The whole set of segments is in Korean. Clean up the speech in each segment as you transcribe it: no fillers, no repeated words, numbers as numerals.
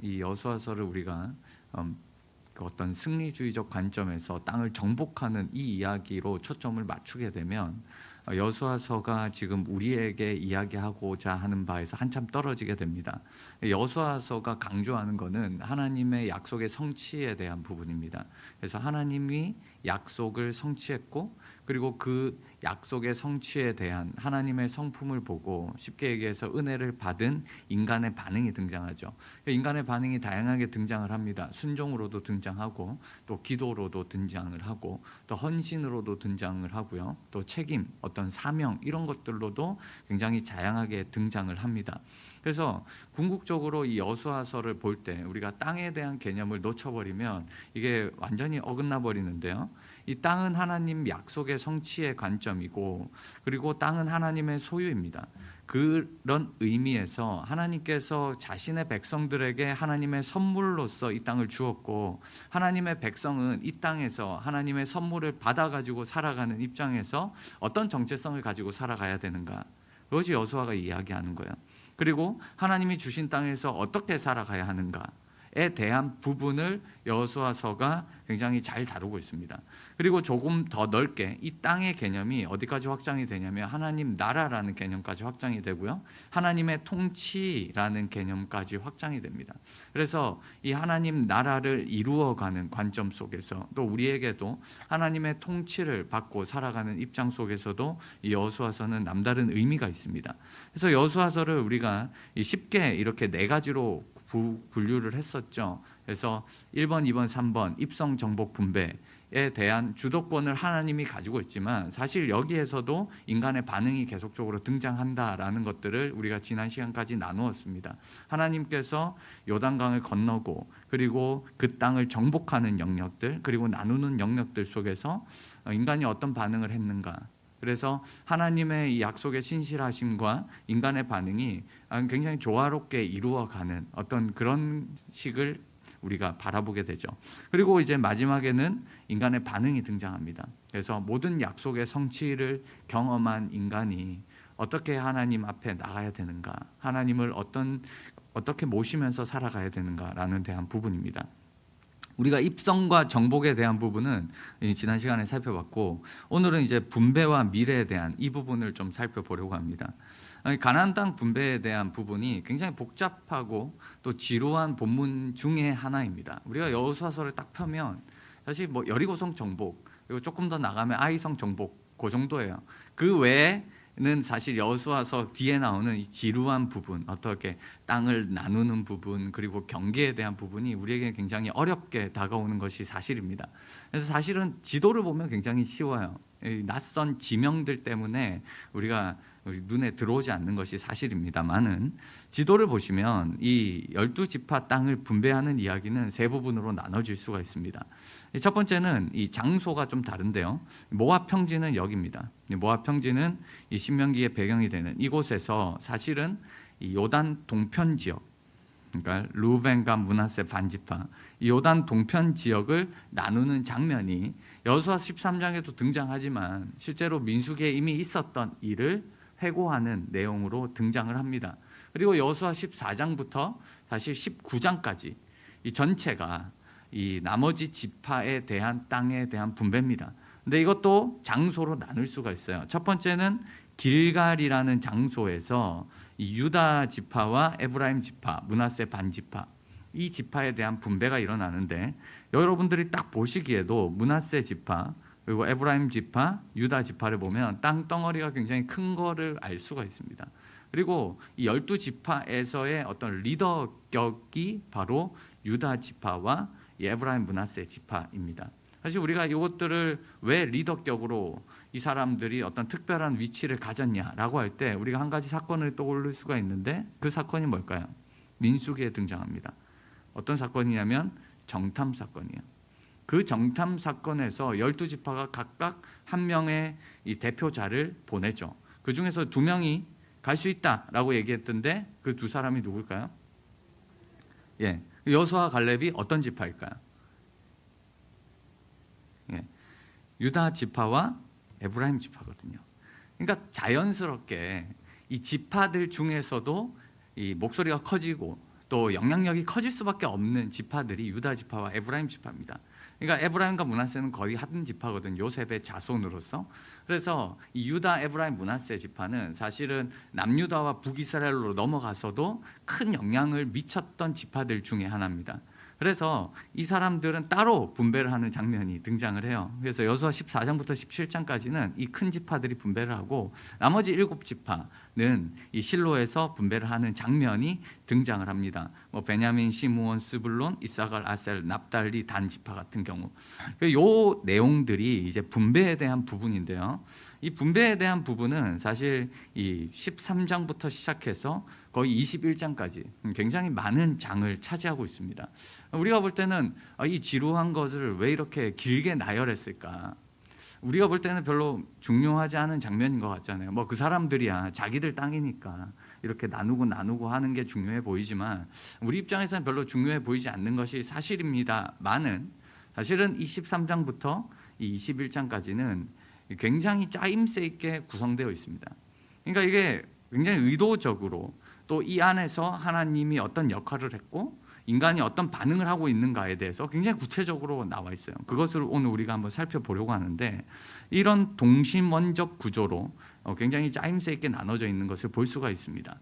이 여호수아서를 우리가 그 어떤 승리주의적 관점에서 땅을 정복하는 이 이야기로 초점을 맞추게 되면 여호수아서가 지금 우리에게 이야기하고자 하는 바에서 한참 떨어지게 됩니다. 여호수아서가 강조하는 것은 하나님의 약속의 성취에 대한 부분입니다. 그래서 하나님이 약속을 성취했고, 그리고 그 약속의 성취에 대한 하나님의 성품을 보고 쉽게 얘기해서 은혜를 받은 인간의 반응이 등장하죠. 인간의 반응이 다양하게 등장을 합니다. 순종으로도 등장하고, 또 기도로도 등장을 하고, 또 헌신으로도 등장을 하고요. 또 책임, 어떤 사명, 이런 것들로도 굉장히 다양하게 등장을 합니다. 그래서 궁극적으로 이 여호수아서를 볼 때 우리가 땅에 대한 개념을 놓쳐버리면 이게 완전히 어긋나 버리는데요. 이 땅은 하나님 약속의 성취의 관점이고, 그리고 땅은 하나님의 소유입니다. 그런 의미에서 하나님께서 자신의 백성들에게 하나님의 선물로서 이 땅을 주었고, 하나님의 백성은 이 땅에서 하나님의 선물을 받아가지고 살아가는 입장에서 어떤 정체성을 가지고 살아가야 되는가, 그것이 여호수아가 이야기하는 거예요. 그리고 하나님이 주신 땅에서 어떻게 살아가야 하는가에 대한 부분을 여호수아서가 굉장히 잘 다루고 있습니다. 그리고 조금 더 넓게 이 땅의 개념이 어디까지 확장이 되냐면 하나님 나라라는 개념까지 확장이 되고요, 하나님의 통치라는 개념까지 확장이 됩니다. 그래서 이 하나님 나라를 이루어가는 관점 속에서, 또 우리에게도 하나님의 통치를 받고 살아가는 입장 속에서도 이 여호수아서는 남다른 의미가 있습니다. 그래서 여호수아서를 우리가 쉽게 이렇게 네 가지로 분류를 했었죠. 그래서 1번, 2번, 3번 입성, 정복, 분배에 대한 주도권을 하나님이 가지고 있지만, 사실 여기에서도 인간의 반응이 계속적으로 등장한다라는 것들을 우리가 지난 시간까지 나누었습니다. 하나님께서 요단강을 건너고, 그리고 그 땅을 정복하는 영역들, 그리고 나누는 영역들 속에서 인간이 어떤 반응을 했는가. 그래서 하나님의 이 약속의 신실하심과 인간의 반응이 굉장히 조화롭게 이루어가는 어떤 그런 식을 우리가 바라보게 되죠. 그리고 이제 마지막에는 인간의 반응이 등장합니다. 그래서 모든 약속의 성취를 경험한 인간이 어떻게 하나님 앞에 나가야 되는가, 하나님을 어떻게 모시면서 살아가야 되는가라는 대한 부분입니다. 우리가 입성과 정복에 대한 부분은 지난 시간에 살펴봤고, 오늘은 이제 분배와 미래에 대한 이 부분을 좀 살펴보려고 합니다. 가나안 땅 분배에 대한 부분이 굉장히 복잡하고 또 지루한 본문 중에 하나입니다. 우리가 여호수아서를 딱 펴면 사실 뭐 여리고성 정복, 그리고 조금 더 나가면 아이성 정복, 그 정도예요. 그 외에는 사실 여호수아서 뒤에 나오는 이 지루한 부분, 어떻게 땅을 나누는 부분, 그리고 경계에 대한 부분이 우리에게 굉장히 어렵게 다가오는 것이 사실입니다. 그래서 사실은 지도를 보면 굉장히 쉬워요. 낯선 지명들 때문에 우리가 우리 눈에 들어오지 않는 것이 사실입니다만은, 지도를 보시면 이 12지파 땅을 분배하는 이야기는 세 부분으로 나눠질 수가 있습니다. 첫 번째는 이 장소가 좀 다른데요. 모압 평지는 여기입니다. 모압 평지는 이 신명기의 배경이 되는 이곳에서 사실은 이 요단 동편 지역, 그러니까 루벤과 므낫세 반지파, 이 요단 동편 지역을 나누는 장면이 여호수아 13장에도 등장하지만 실제로 민수기에 이미 있었던 일을 회고하는 내용으로 등장을 합니다. 그리고 여호수아 14장부터 사실 19장까지 이 전체가 이 나머지 지파에 대한 땅에 대한 분배입니다. 근데 이것도 장소로 나눌 수가 있어요. 첫 번째는 길갈이라는 장소에서 이 유다 지파와 에브라임 지파, 므낫세 반지파, 이 지파에 대한 분배가 일어나는데, 여러분들이 딱 보시기에도 므낫세 지파, 그리고 에브라임 지파, 유다 지파를 보면 땅덩어리가 굉장히 큰 거를 알 수가 있습니다. 그리고 이 12지파에서의 어떤 리더격이 바로 유다 지파와 에브라임 므낫세 지파입니다. 사실 우리가 이것들을 왜 리더격으로 이 사람들이 어떤 특별한 위치를 가졌냐라고 할 때 우리가 한 가지 사건을 떠올릴 수가 있는데, 그 사건이 뭘까요? 민수기에 등장합니다. 어떤 사건이냐면 정탐 사건이에요. 그 정탐 사건에서 12지파가 각각 한 명의 이 대표자를 보내죠. 그 중에서 2명이 갈 수 있다라고 얘기했던데, 그 두 사람이 누굴까요? 예, 여호수아 갈렙이 어떤 지파일까요? 예, 유다 지파와 에브라임 지파거든요. 그러니까 자연스럽게 이 지파들 중에서도 이 목소리가 커지고 또 영향력이 커질 수밖에 없는 지파들이 유다 지파와 에브라임 지파입니다. 그러니까 에브라임과 므낫세는 거의 한 지파거든, 요셉의 자손으로서. 그래서 이 유다, 에브라임, 므낫세 지파는 사실은 남유다와 북이스라엘로 넘어가서도 큰 영향을 미쳤던 지파들 중에 하나입니다. 그래서 이 사람들은 따로 분배를 하는 장면이 등장을 해요. 그래서 여호수아 14장부터 17장까지는 이 큰 지파들이 분배를 하고 나머지 7지파는 이 실로에서 분배를 하는 장면이 등장을 합니다. 뭐 베냐민, 시므온, 스불론, 이사갈, 아셀, 납달리, 단 지파 같은 경우, 요 내용들이 이제 분배에 대한 부분인데요. 이 분배에 대한 부분은 사실 이 13장부터 시작해서 거의 21장까지 굉장히 많은 장을 차지하고 있습니다. 우리가 볼 때는 이 지루한 것을 왜 이렇게 길게 나열했을까? 우리가 볼 때는 별로 중요하지 않은 장면인 것 같잖아요. 뭐 그 사람들이야 자기들 땅이니까 이렇게 나누고 하는 게 중요해 보이지만 우리 입장에서는 별로 중요해 보이지 않는 것이 사실입니다만은, 사실은 이 13장부터 이 21장까지는 굉장히 짜임새 있게 구성되어 있습니다. 그러니까 이게 굉장히 의도적으로 또 이 안에서 하나님이 어떤 역할을 했고 인간이 어떤 반응을 하고 있는가에 대해서 굉장히 구체적으로 나와 있어요. 그것을 오늘 우리가 한번 살펴보려고 하는데, 이런 동심원적 구조로 굉장히 짜임새 있게 나눠져 있는 것을 볼 수가 있습니다.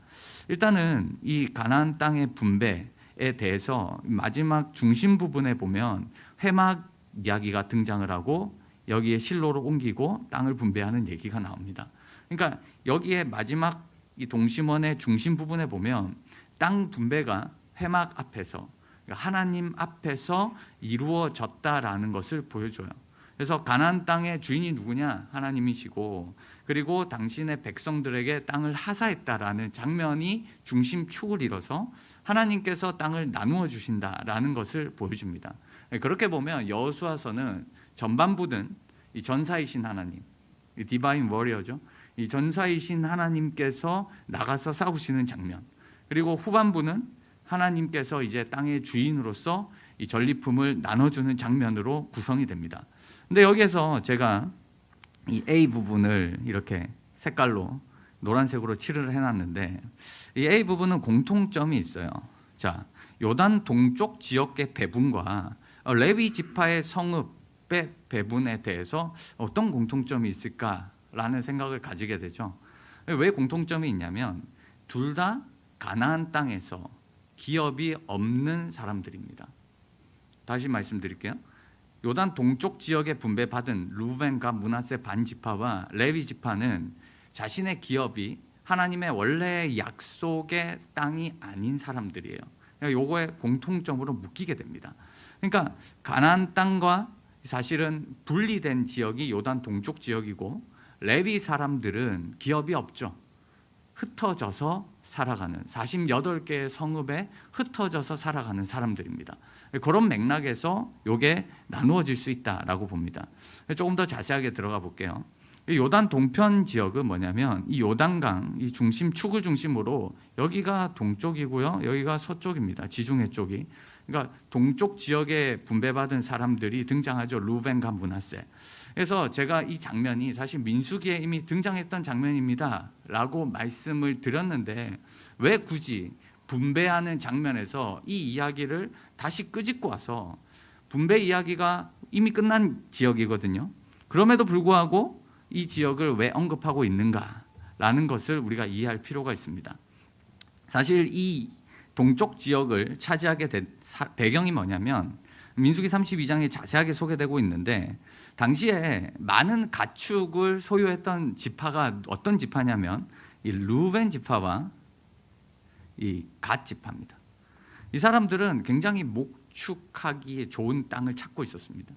일단은 이 가나안 땅의 분배에 대해서 마지막 중심 부분에 보면 회막 이야기가 등장을 하고 여기에 실로로 옮기고 땅을 분배하는 얘기가 나옵니다. 그러니까 여기에 마지막 이 동심원의 중심 부분에 보면 땅 분배가 회막 앞에서, 그러니까 하나님 앞에서 이루어졌다라는 것을 보여줘요. 그래서 가나안 땅의 주인이 누구냐? 하나님이시고, 그리고 당신의 백성들에게 땅을 하사했다라는 장면이 중심축을 이뤄서 하나님께서 땅을 나누어 주신다라는 것을 보여줍니다. 그렇게 보면 여호수아서는 전반부는 이 전사이신 하나님, 이 디바인 워리어죠. 이 전사이신 하나님께서 나가서 싸우시는 장면, 그리고 후반부는 하나님께서 이제 땅의 주인으로서 이 전리품을 나눠주는 장면으로 구성이 됩니다. 근데 여기에서 제가 이 A 부분을 이렇게 색깔로 노란색으로 칠을 해놨는데, 이 A 부분은 공통점이 있어요. 자, 요단 동쪽 지역의 배분과 레위 지파의 성읍의 배분에 대해서 어떤 공통점이 있을까라는 생각을 가지게 되죠. 왜 공통점이 있냐면 둘 다 가나안 땅에서 기업이 없는 사람들입니다. 다시 말씀드릴게요. 요단 동쪽 지역에 분배받은 루벤과 므낫세 반 지파와 레위 지파는 자신의 기업이 하나님의 원래의 약속의 땅이 아닌 사람들이에요. 요거에 공통점으로 묶이게 됩니다. 그러니까 가나안 땅과 사실은 분리된 지역이 요단 동쪽 지역이고, 레위 사람들은 기업이 없죠. 흩어져서 살아가는 48개의 성읍에 흩어져서 살아가는 사람들입니다. 그런 맥락에서 이게 나누어질 수 있다라고 봅니다. 조금 더 자세하게 들어가 볼게요. 요단 동편 지역은 뭐냐면 이 요단강 이 중심축을 중심으로 여기가 동쪽이고요, 여기가 서쪽입니다. 지중해 쪽이. 그러니까 동쪽 지역에 분배받은 사람들이 등장하죠. 루벤과 므낫세. 그래서 제가 이 장면이 사실 민수기에 이미 등장했던 장면입니다 라고 말씀을 드렸는데, 왜 굳이 분배하는 장면에서 이 이야기를 다시 끄집고 와서, 분배 이야기가 이미 끝난 지역이거든요. 그럼에도 불구하고 이 지역을 왜 언급하고 있는가라는 것을 우리가 이해할 필요가 있습니다. 사실 이 동쪽 지역을 차지하게 된 배경이 뭐냐면 민수기 32장에 자세하게 소개되고 있는데, 당시에 많은 가축을 소유했던 지파가 어떤 지파냐면 이 루벤 지파와 이 갓 지파입니다. 이 사람들은 굉장히 목축하기에 좋은 땅을 찾고 있었습니다.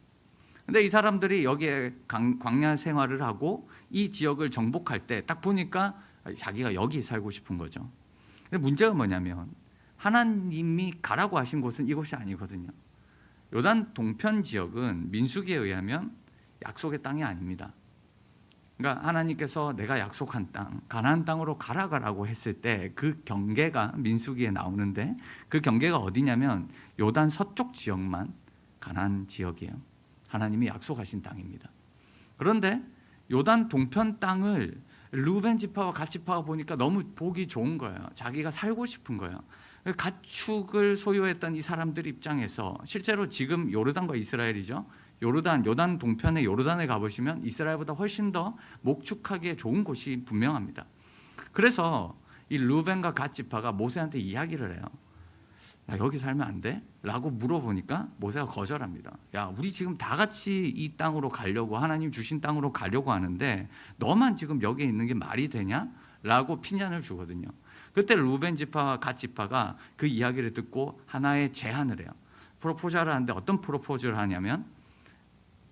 근데 이 사람들이 여기에 광야 생활을 하고 이 지역을 정복할 때 딱 보니까 자기가 여기 살고 싶은 거죠. 근데 문제가 뭐냐면 하나님이 가라고 하신 곳은 이곳이 아니거든요. 요단 동편 지역은 민수기에 의하면 약속의 땅이 아닙니다. 그러니까 하나님께서 내가 약속한 땅, 가나안 땅으로 가라고 했을 때 그 경계가 민수기에 나오는데, 그 경계가 어디냐면 요단 서쪽 지역만 가나안 지역이에요. 하나님이 약속하신 땅입니다. 그런데 요단 동편 땅을 루벤 지파와 갓 지파가 보니까 너무 보기 좋은 거예요. 자기가 살고 싶은 거예요. 가축을 소유했던 이 사람들 입장에서 실제로 지금 요르단과 이스라엘이죠. 요단 동편의 요르단에 가보시면 이스라엘보다 훨씬 더 목축하기에 좋은 곳이 분명합니다. 그래서 이 루벤과 갓 지파가 모세한테 이야기를 해요. 야, 여기 살면 안 돼? 라고 물어보니까 모세가 거절합니다. 야, 우리 지금 다 같이 이 땅으로 가려고, 하나님 주신 땅으로 가려고 하는데 너만 지금 여기 있는 게 말이 되냐? 라고 핀잔을 주거든요. 그때 루벤 지파와 갓 지파가 그 이야기를 듣고 하나의 제안을 해요. 프로포즈를 하는데 어떤 프로포즈를 하냐면,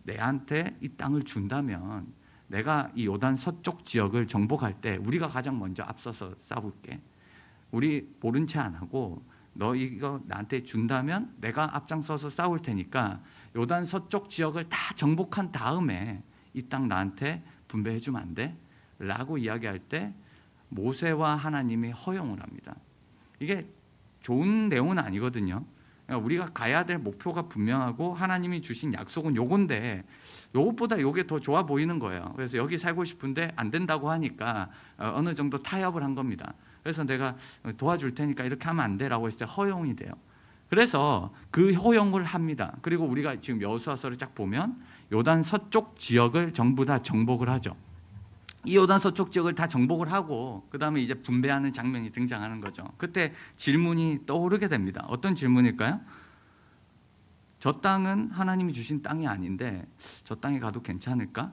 내한테 이 땅을 준다면 내가 이 요단 서쪽 지역을 정복할 때 우리가 가장 먼저 앞서서 싸울게. 우리 모른 채 안 하고 너 이거 나한테 준다면 내가 앞장서서 싸울 테니까 요단 서쪽 지역을 다 정복한 다음에 이 땅 나한테 분배해 주면 안 돼? 라고 이야기할 때 모세와 하나님이 허용을 합니다. 이게 좋은 내용은 아니거든요. 그러니까 우리가 가야 될 목표가 분명하고 하나님이 주신 약속은 요건데 요것보다 요게 더 좋아 보이는 거예요. 그래서 여기 살고 싶은데 안 된다고 하니까 어느 정도 타협을 한 겁니다. 그래서 내가 도와줄 테니까 이렇게 하면 안 돼라고 했을 때 허용이 돼요. 그래서 그 허용을 합니다. 그리고 우리가 지금 여호수아서를 쫙 보면 요단 서쪽 지역을 전부 다 정복을 하죠. 이 요단 서쪽 지역을 다 정복을 하고 그 다음에 이제 분배하는 장면이 등장하는 거죠. 그때 질문이 떠오르게 됩니다. 어떤 질문일까요? 저 땅은 하나님이 주신 땅이 아닌데 저 땅에 가도 괜찮을까?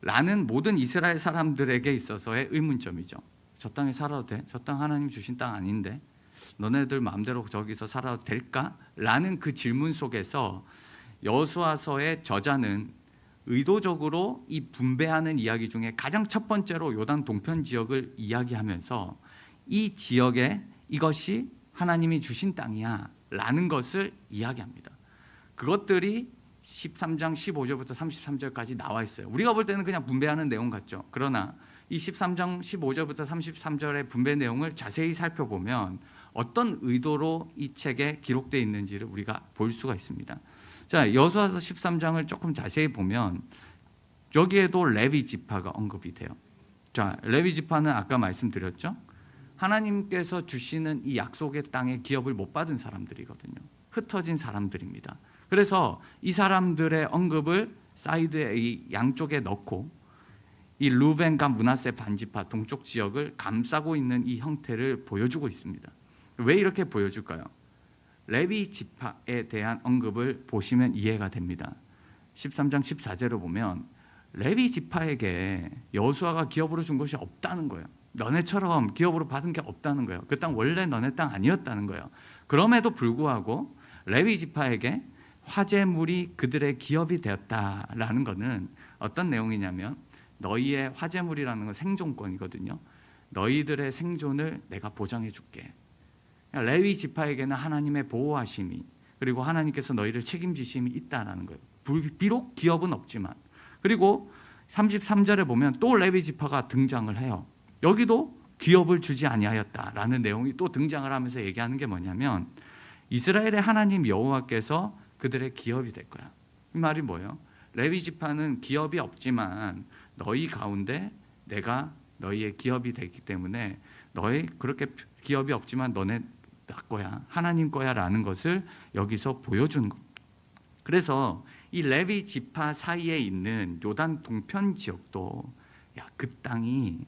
라는 모든 이스라엘 사람들에게 있어서의 의문점이죠. 저 땅에 살아도 돼? 저 땅 하나님 주신 땅 아닌데 너네들 마음대로 저기서 살아도 될까? 라는 그 질문 속에서 여호수아서의 저자는 의도적으로 이 분배하는 이야기 중에 가장 첫 번째로 요단 동편 지역을 이야기하면서 이 지역에 이것이 하나님이 주신 땅이야 라는 것을 이야기합니다. 그것들이 13장 15절부터 33절까지 나와 있어요. 우리가 볼 때는 그냥 분배하는 내용 같죠. 그러나 이 13장 15절부터 33절의 분배 내용을 자세히 살펴보면 어떤 의도로 이 책에 기록되어 있는지를 우리가 볼 수가 있습니다. 자, 여호수아서 13장을 조금 자세히 보면 여기에도 레위 지파가 언급이 돼요. 자, 레위 지파는 아까 말씀드렸죠. 하나님께서 주시는 이 약속의 땅에 기업을 못 받은 사람들이거든요. 흩어진 사람들입니다. 그래서 이 사람들의 언급을 사이드에 이 양쪽에 넣고 이 루벤과 므낫세 반지파 동쪽 지역을 감싸고 있는 이 형태를 보여주고 있습니다. 왜 이렇게 보여줄까요? 레위 지파에 대한 언급을 보시면 이해가 됩니다. 13장 14절을 보면 레위 지파에게 여호수아가 기업으로 준 것이 없다는 거예요. 너네처럼 기업으로 받은 게 없다는 거예요. 그 땅 원래 너네 땅 아니었다는 거예요. 그럼에도 불구하고 레위 지파에게 화제물이 그들의 기업이 되었다라는 것은 어떤 내용이냐면 너희의 화제물이라는 건 생존권이거든요. 너희들의 생존을 내가 보장해 줄게. 레위 지파에게는 하나님의 보호하심이 그리고 하나님께서 너희를 책임지심이 있다라는 거예요. 비록 기업은 없지만. 그리고 33절에 보면 또 레위 지파가 등장을 해요. 여기도 기업을 주지 아니하였다라는 내용이 또 등장을 하면서 얘기하는 게 뭐냐면 이스라엘의 하나님 여호와께서 그들의 기업이 될 거야. 이 말이 뭐예요? 레위 지파는 기업이 없지만 너희 가운데 내가 너희의 기업이 되기 때문에 너희 그렇게 기업이 없지만 너네 나 거야, 하나님 거야라는 것을 여기서 보여주는 것. 그래서 이 레위 지파 사이에 있는 요단 동편 지역도 야, 그 땅이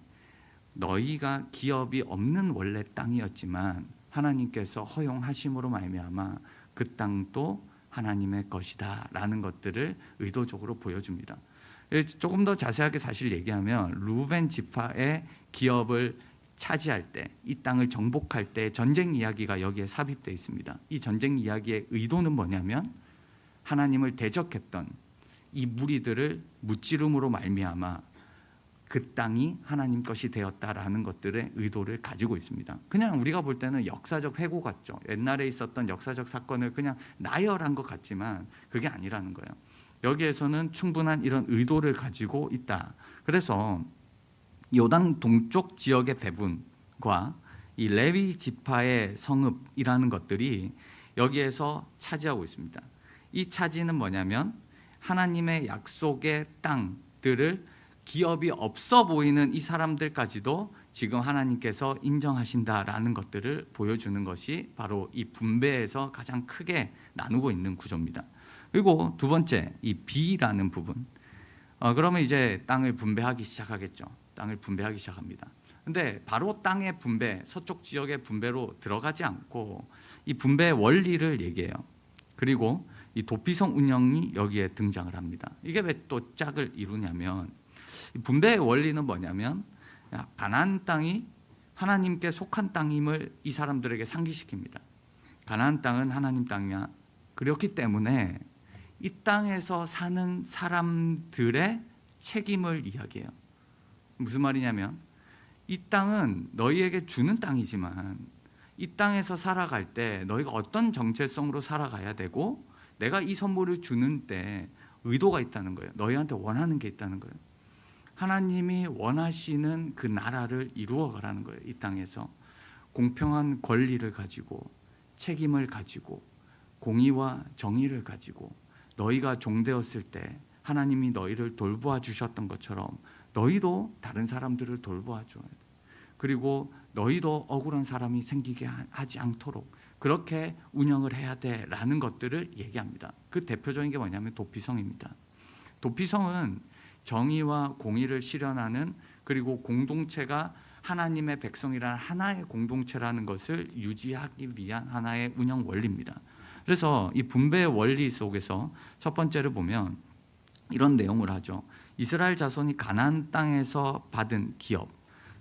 너희가 기업이 없는 원래 땅이었지만 하나님께서 허용하심으로 말미암아 그 땅도 하나님의 것이다라는 것들을 의도적으로 보여줍니다. 조금 더 자세하게 사실 얘기하면 루벤 지파의 기업을 차지할 때, 이 땅을 정복할 때 전쟁 이야기가 여기에 삽입되어 있습니다. 이 전쟁 이야기의 의도는 뭐냐면 하나님을 대적했던 이 무리들을 무찌름으로 말미암아 그 땅이 하나님 것이 되었다라는 것들의 의도를 가지고 있습니다. 그냥 우리가 볼 때는 역사적 회고 같죠. 옛날에 있었던 역사적 사건을 그냥 나열한 것 같지만 그게 아니라는 거예요. 여기에서는 충분한 이런 의도를 가지고 있다. 그래서 요단 동쪽 지역의 배분과 이 레위 지파의 성읍이라는 것들이 여기에서 차지하고 있습니다. 이 차지는 뭐냐면 하나님의 약속의 땅들을 기업이 없어 보이는 이 사람들까지도 지금 하나님께서 인정하신다라는 것들을 보여주는 것이 바로 이 분배에서 가장 크게 나누고 있는 구조입니다. 그리고 두 번째, 이 B라는 부분. 그러면 이제 땅을 분배하기 시작하겠죠. 땅을 분배하기 시작합니다. 근데 바로 땅의 분배, 서쪽 지역의 분배로 들어가지 않고 이 분배의 원리를 얘기해요. 그리고 이 도피성 운영이 여기에 등장을 합니다. 이게 왜 또 짝을 이루냐면, 이 분배의 원리는 뭐냐면, 가나안 땅이 하나님께 속한 땅임을 이 사람들에게 상기시킵니다. 가나안 땅은 하나님 땅이야. 그렇기 때문에 이 땅에서 사는 사람들의 책임을 이야기해요. 무슨 말이냐면, 이 땅은 너희에게 주는 땅이지만 이 땅에서 살아갈 때 너희가 어떤 정체성으로 살아가야 되고, 내가 이 선물을 주는 때 의도가 있다는 거예요. 너희한테 원하는 게 있다는 거예요. 하나님이 원하시는 그 나라를 이루어 가라는 거예요. 이 땅에서 공평한 권리를 가지고, 책임을 가지고, 공의와 정의를 가지고, 너희가 종되었을 때 하나님이 너희를 돌보아 주셨던 것처럼 너희도 다른 사람들을 돌보아 줘야 돼. 그리고 너희도 억울한 사람이 생기게 하지 않도록 그렇게 운영을 해야 돼라는 것들을 얘기합니다. 그 대표적인 게 뭐냐면 도피성입니다. 도피성은 정의와 공의를 실현하는, 그리고 공동체가 하나님의 백성이라는 하나의 공동체라는 것을 유지하기 위한 하나의 운영 원리입니다. 그래서 이 분배의 원리 속에서 첫 번째를 보면 이런 내용을 하죠. 이스라엘 자손이 가나안 땅에서 받은 기업,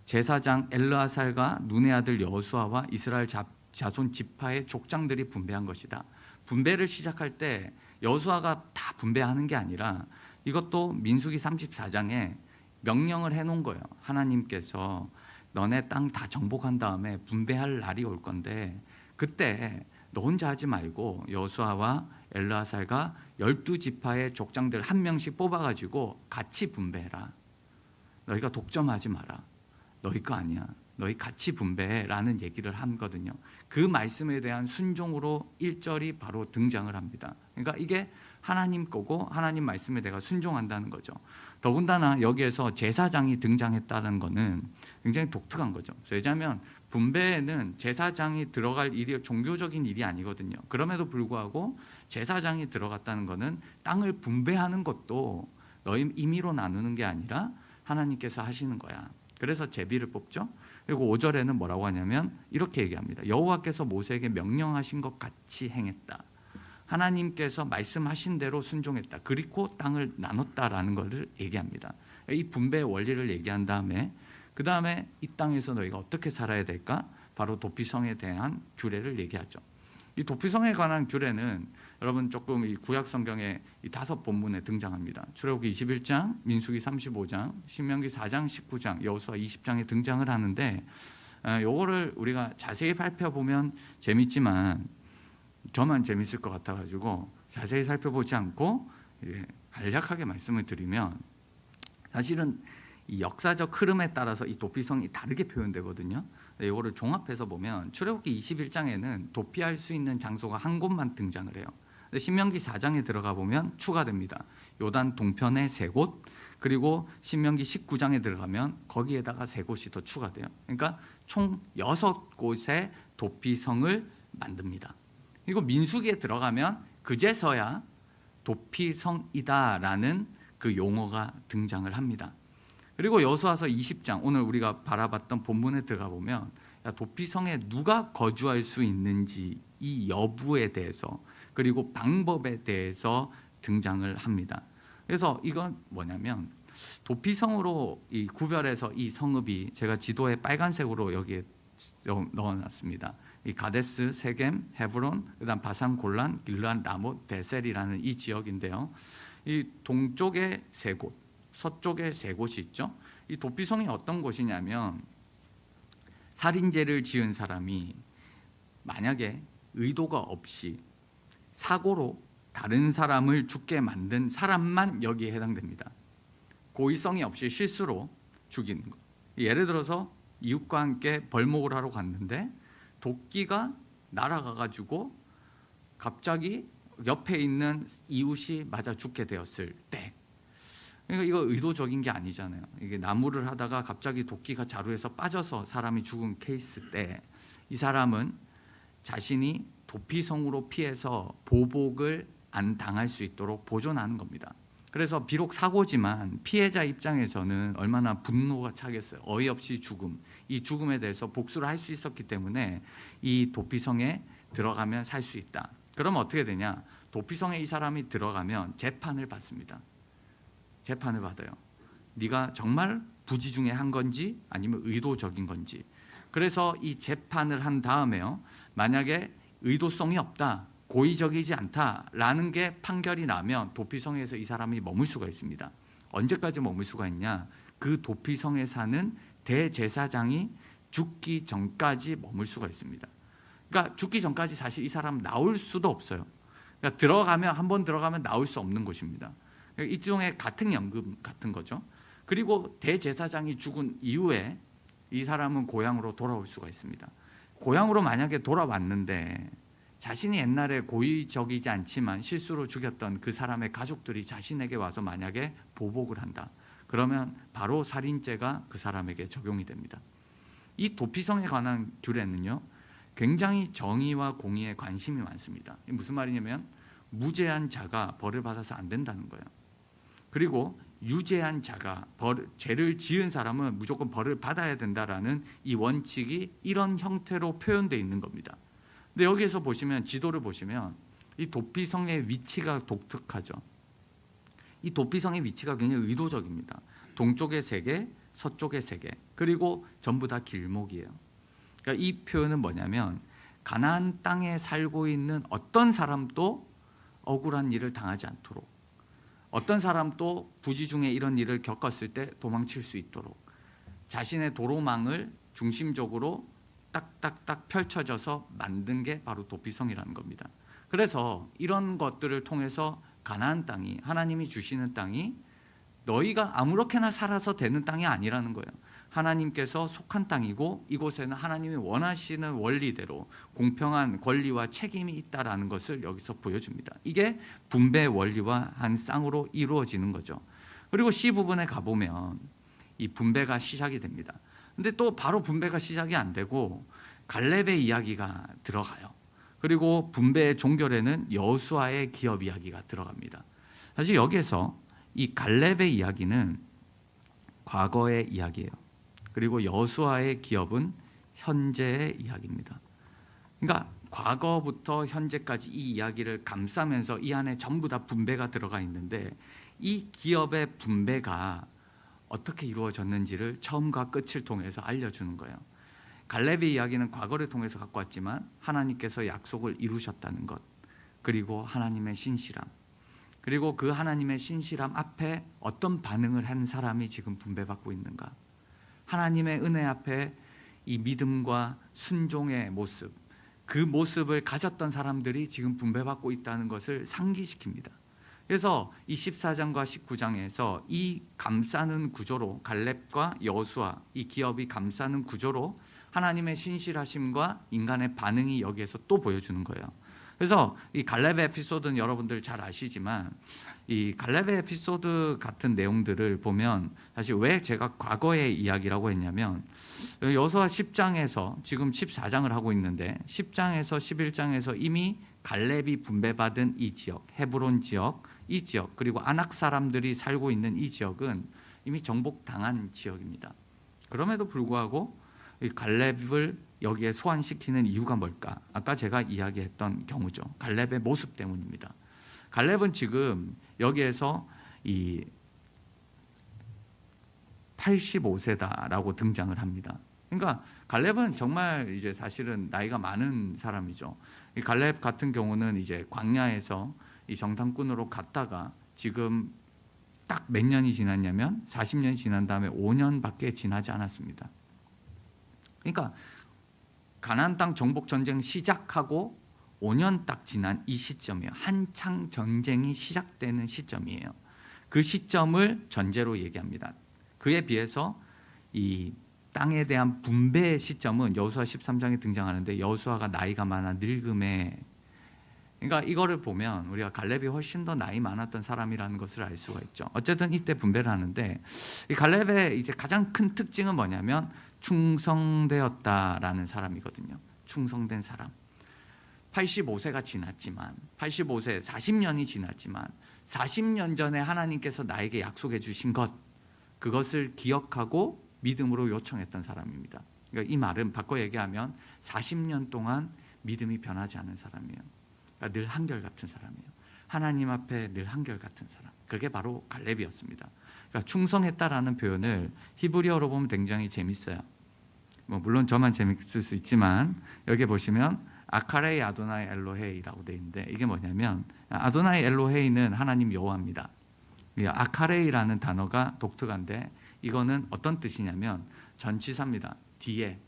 제사장 엘르아살과 눈의 아들 여호수아와 이스라엘 자손 지파의 족장들이 분배한 것이다. 분배를 시작할 때 여호수아가 다 분배하는 게 아니라 이것도 민수기 34장에 명령을 해놓은 거예요. 하나님께서 너네 땅 다 정복한 다음에 분배할 날이 올 건데, 그때 너 혼자 하지 말고 여호수아와 엘르아살과 12지파의 족장들 한 명씩 뽑아가지고 같이 분배해라. 너희가 독점하지 마라. 너희 거 아니야. 너희 같이 분배해라는 얘기를 하거든요. 그 말씀에 대한 순종으로 1절이 바로 등장을 합니다. 그러니까 이게 하나님 거고 하나님 말씀에 내가 순종한다는 거죠. 더군다나 여기에서 제사장이 등장했다는 것은 굉장히 독특한 거죠. 왜냐하면 분배에는 제사장이 들어갈 일이 종교적인 일이 아니거든요. 그럼에도 불구하고 제사장이 들어갔다는 것은 땅을 분배하는 것도 너희 임의로 나누는 게 아니라 하나님께서 하시는 거야. 그래서 제비를 뽑죠. 그리고 5절에는 뭐라고 하냐면 이렇게 얘기합니다. 여호와께서 모세에게 명령하신 것 같이 행했다. 하나님께서 말씀하신 대로 순종했다. 그리고 땅을 나눴다라는 것을 얘기합니다. 이 분배의 원리를 얘기한 다음에 그 다음에 이 땅에서 너희가 어떻게 살아야 될까? 바로 도피성에 대한 규례를 얘기하죠. 이 도피성에 관한 규례는 여러분 조금 이 구약 성경의 이 5본문에 등장합니다. 출애굽기 21장, 민수기 35장, 신명기 4장, 19장, 여호수아 20장에 등장을 하는데, 요거를 우리가 자세히 살펴보면 재밌지만 저만 재밌을 것 같아가지고 자세히 살펴보지 않고 간략하게 말씀을 드리면, 사실은 이 역사적 흐름에 따라서 이 도피성이 다르게 표현되거든요. 이거를 종합해서 보면 출애굽기 21장에는 도피할 수 있는 장소가 한 곳만 등장을 해요. 신명기 4장에 들어가 보면 추가됩니다. 요단 동편에 3곳, 그리고 신명기 19장에 들어가면 거기에다가 3곳이 더 추가돼요. 그러니까 총 6곳의 도피성을 만듭니다. 그리고 민수기에 들어가면 그제서야 도피성이다라는 그 용어가 등장을 합니다. 그리고 여호수아서 20장, 오늘 우리가 바라봤던 본문에 들어가 보면 도피성에 누가 거주할 수 있는지 이 여부에 대해서, 그리고 방법에 대해서 등장을 합니다. 그래서 이건 뭐냐면 도피성으로 이 구별해서 이 성읍이, 제가 지도에 빨간색으로 여기에 넣어놨습니다. 이 가데스, 세겜, 헤브론, 그다음 바산, 골란, 길르앗, 라못, 베셀이라는 이 지역인데요. 이 동쪽에 3곳, 서쪽에 3곳이 있죠. 이 도피성이 어떤 곳이냐면, 살인죄를 지은 사람이 만약에 의도가 없이 사고로 다른 사람을 죽게 만든 사람만 여기에 해당됩니다. 고의성이 없이 실수로 죽이는 것. 예를 들어서 이웃과 함께 벌목을 하러 갔는데 도끼가 날아가가지고 갑자기 옆에 있는 이웃이 맞아 죽게 되었을 때, 그러니까 이거 의도적인 게 아니잖아요. 이게 나무를 하다가 갑자기 도끼가 자루에서 빠져서 사람이 죽은 케이스 때 이 사람은 자신이 도피성으로 피해서 보복을 안 당할 수 있도록 보존하는 겁니다. 그래서 비록 사고지만 피해자 입장에서는 얼마나 분노가 차겠어요. 어이없이 죽음, 이 죽음에 대해서 복수를 할 수 있었기 때문에 이 도피성에 들어가면 살 수 있다. 그러면 어떻게 되냐? 도피성에 이 사람이 들어가면 재판을 받습니다. 재판을 받아요. 네가 정말 부지 중에 한 건지 아니면 의도적인 건지. 그래서 이 재판을 한 다음에요, 만약에 의도성이 없다, 고의적이지 않다라는 게 판결이 나면 도피성에서 이 사람이 머물 수가 있습니다. 언제까지 머물 수가 있냐? 그 도피성에 사는 대제사장이 죽기 전까지 머물 수가 있습니다. 그러니까 죽기 전까지 사실 이 사람 나올 수도 없어요. 그러니까 들어가면, 한번 들어가면 나올 수 없는 곳입니다. 일종의 가택연금 같은 거죠. 그리고 대제사장이 죽은 이후에 이 사람은 고향으로 돌아올 수가 있습니다. 고향으로 만약에 돌아왔는데 자신이 옛날에 고의적이지 않지만 실수로 죽였던 그 사람의 가족들이 자신에게 와서 만약에 보복을 한다. 그러면 바로 살인죄가 그 사람에게 적용이 됩니다. 이 도피성에 관한 규례는요, 굉장히 정의와 공의에 관심이 많습니다. 무슨 말이냐면 무죄한 자가 벌을 받아서 안 된다는 거예요. 그리고 유죄한 자가 죄를 지은 사람은 무조건 벌을 받아야 된다라는 이 원칙이 이런 형태로 표현되어 있는 겁니다. 근데 여기에서 보시면, 지도를 보시면 이 도피성의 위치가 독특하죠. 이 도피성의 위치가 굉장히 의도적입니다. 동쪽에 3개, 서쪽에 3개, 그리고 전부 다 길목이에요. 그러니까 이 표현은 뭐냐면 가나안 땅에 살고 있는 어떤 사람도 억울한 일을 당하지 않도록, 어떤 사람도 부지 중에 이런 일을 겪었을 때 도망칠 수 있도록 자신의 도로망을 중심적으로 딱딱딱 펼쳐져서 만든 게 바로 도피성이라는 겁니다. 그래서 이런 것들을 통해서 가나안 땅이, 하나님이 주시는 땅이 너희가 아무렇게나 살아서 되는 땅이 아니라는 거예요. 하나님께서 속한 땅이고 이곳에는 하나님이 원하시는 원리대로 공평한 권리와 책임이 있다라는 것을 여기서 보여줍니다. 이게 분배 원리와 한 쌍으로 이루어지는 거죠. 그리고 C 부분에 가보면 이 분배가 시작이 됩니다. 근데 또 바로 분배가 시작이 안 되고 갈렙의 이야기가 들어가요. 그리고 분배의 종결에는 여호수아의 기업 이야기가 들어갑니다. 사실 여기에서 이 갈렙의 이야기는 과거의 이야기예요. 그리고 여호수아의 기업은 현재의 이야기입니다. 그러니까 과거부터 현재까지 이 이야기를 감싸면서 이 안에 전부 다 분배가 들어가 있는데 이 기업의 분배가 어떻게 이루어졌는지를 처음과 끝을 통해서 알려주는 거예요. 갈렙의 이야기는 과거를 통해서 갖고 왔지만 하나님께서 약속을 이루셨다는 것, 그리고 하나님의 신실함, 그리고 그 하나님의 신실함 앞에 어떤 반응을 한 사람이 지금 분배받고 있는가, 하나님의 은혜 앞에 이 믿음과 순종의 모습, 그 모습을 가졌던 사람들이 지금 분배받고 있다는 것을 상기시킵니다. 그래서 이 14장과 19장에서 이 감싸는 구조로, 갈렙과 여호수아 이 기업이 감싸는 구조로 하나님의 신실하심과 인간의 반응이 여기에서 또 보여주는 거예요. 그래서 이 갈렙의 에피소드는 여러분들 잘 아시지만 이 갈렙의 에피소드 같은 내용들을 보면 사실 왜 제가 과거의 이야기라고 했냐면 여호수아 10장에서 지금 14장을 하고 있는데 10장에서 11장에서 이미 갈렙이 분배받은 이 지역, 헤브론 지역, 이 지역, 그리고 아낙 사람들이 살고 있는 이 지역은 이미 정복당한 지역입니다. 그럼에도 불구하고 이 갈렙을 여기에 소환시키는 이유가 뭘까? 아까 제가 이야기했던 경우죠. 갈렙의 모습 때문입니다. 갈렙은 지금 여기에서 이 85세다라고 등장을 합니다. 그러니까 갈렙은 정말 이제 사실은 나이가 많은 사람이죠. 이 갈렙 같은 경우는 이제 광야에서 이 정탐꾼으로 갔다가 지금 딱 몇 년이 지났냐면 40년이 지난 다음에 5년밖에 지나지 않았습니다. 그러니까 가나안 땅 정복 전쟁 시작하고 5년 딱 지난 이 시점이에요. 한창 전쟁이 시작되는 시점이에요. 그 시점을 전제로 얘기합니다. 그에 비해서 이 땅에 대한 분배의 시점은 여호수아 13장에 등장하는데 여호수아가 나이가 많아 늙음에 그러니까 이거를 보면 우리가 갈렙이 훨씬 더 나이 많았던 사람이라는 것을 알 수가 있죠. 어쨌든 이때 분배를 하는데 이 갈렙의 이제 가장 큰 특징은 뭐냐면 충성되었다라는 사람이거든요. 충성된 사람. 85세가 지났지만 85세 40년이 지났지만 40년 전에 하나님께서 나에게 약속해 주신 것 그것을 기억하고 믿음으로 요청했던 사람입니다. 그러니까 이 말은 바꿔 얘기하면 40년 동안 믿음이 변하지 않은 사람이에요. 그러니까 늘 한결같은 사람이에요. 하나님 앞에 늘 한결같은 사람. 그게 바로 갈렙이었습니다. 그러니까 충성했다라는 표현을 히브리어로 보면 굉장히 재밌어요. 물론 저만 재밌을 수 있지만 여기 보시면 아카레이 아도나이 엘로헤이라고 되어 있는데 이게 뭐냐면 아도나이 엘로헤이는 하나님 여호와입니다. 아카레이라는 단어가 독특한데 이거는 어떤 뜻이냐면 전치사입니다. 뒤에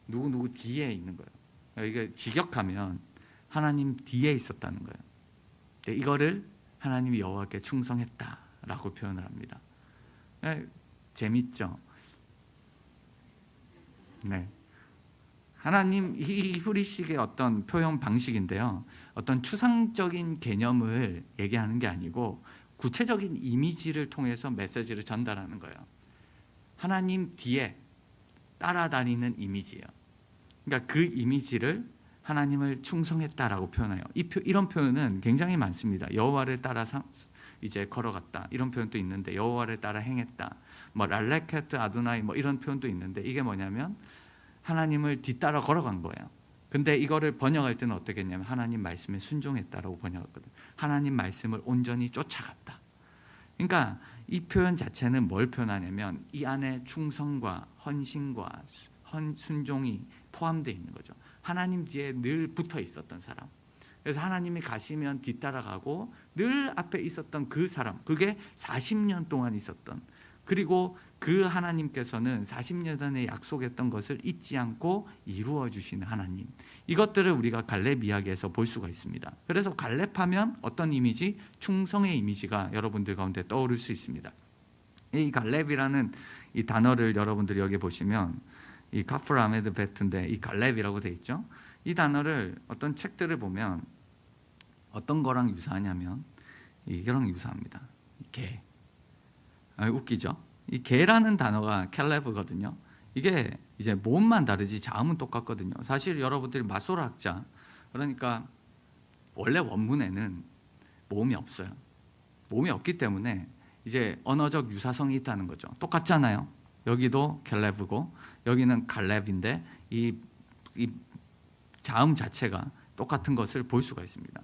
누구 뒤에 있는 거예요. 이게 직역하면 하나님 뒤에 있었다는 거예요. 이거를 하나님이 여호와께 충성했다라고 표현을 합니다. 재밌죠? 네. 하나님 이 히브리식의 어떤 표현 방식인데요. 어떤 추상적인 개념을 얘기하는 게 아니고 구체적인 이미지를 통해서 메시지를 전달하는 거예요. 하나님 뒤에 따라다니는 이미지예요. 그러니까 그 이미지를 하나님을 충성했다라고 표현해요. 이런 표현은 굉장히 많습니다. 여호와를 따라 이제 걸어갔다 이런 표현도 있는데 여호와를 따라 행했다. 랄레케트 아도나이 이런 표현도 있는데 이게 뭐냐면 하나님을 뒤따라 걸어간 거예요. 근데 이거를 번역할 때는 어떻게 했냐면 하나님 말씀에 순종했다라고 번역했거든요. 하나님 말씀을 온전히 쫓아갔다. 그러니까 이 표현 자체는 뭘 표현하냐면 이 안에 충성과 헌신과 순종이 포함되어 있는 거죠. 하나님 뒤에 늘 붙어 있었던 사람. 그래서 하나님이 가시면 뒤따라가고 늘 앞에 있었던 그 사람. 그게 40년 동안 있었던. 그리고 그 하나님께서는 40년 전에 약속했던 것을 잊지 않고 이루어 주시는 하나님. 이것들을 우리가 갈렙 이야기에서 볼 수가 있습니다. 그래서 갈렙하면 어떤 이미지? 충성의 이미지가 여러분들 가운데 떠오를 수 있습니다. 이 갈렙이라는 이 단어를 여러분들이 여기 보시면 이 카프라 아메드 베트인데 이 갈렙이라고 돼 있죠. 이 단어를 어떤 책들을 보면 어떤 거랑 유사하냐면 이거랑 유사합니다. 개. 웃기죠? 이 개라는 단어가 캘레브거든요. 이게 이제 모음만 다르지 자음은 똑같거든요. 사실 여러분들이 마소르 학자 그러니까 원래 원문에는 모음이 없어요. 모음이 없기 때문에 이제 언어적 유사성이 있다는 거죠. 똑같잖아요. 여기도 캘레브고 여기는 갈렙인데 이 자음 자체가 똑같은 것을 볼 수가 있습니다.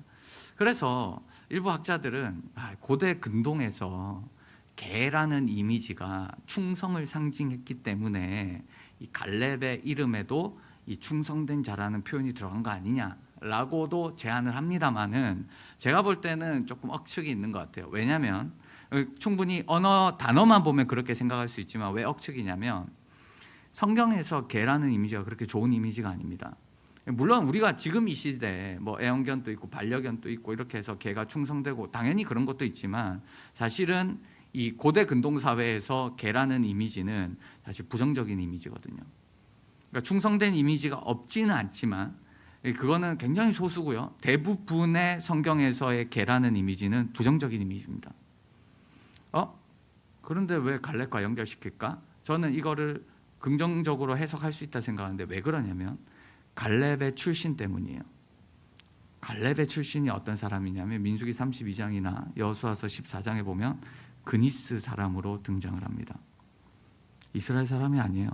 그래서 일부 학자들은 고대 근동에서 개라는 이미지가 충성을 상징했기 때문에 이 갈렙의 이름에도 이 충성된 자라는 표현이 들어간 거 아니냐라고도 제안을 합니다만은 제가 볼 때는 조금 억측이 있는 것 같아요. 왜냐하면 충분히 언어 단어만 보면 그렇게 생각할 수 있지만 왜 억측이냐면 성경에서 개라는 이미지가 그렇게 좋은 이미지가 아닙니다. 물론 우리가 지금 이 시대에 애완견도 있고 반려견도 있고 이렇게 해서 개가 충성되고 당연히 그런 것도 있지만 사실은 이 고대 근동 사회에서 개라는 이미지는 사실 부정적인 이미지거든요. 그러니까 충성된 이미지가 없지는 않지만 그거는 굉장히 소수고요. 대부분의 성경에서의 개라는 이미지는 부정적인 이미지입니다. 그런데 왜 갈렙과 연결시킬까? 저는 이거를 긍정적으로 해석할 수 있다 생각하는데 왜 그러냐면 갈렙의 출신 때문이에요. 갈렙의 출신이 어떤 사람이냐면 민수기 32장이나 여호수아서 14장에 보면 그니스 사람으로 등장을 합니다. 이스라엘 사람이 아니에요.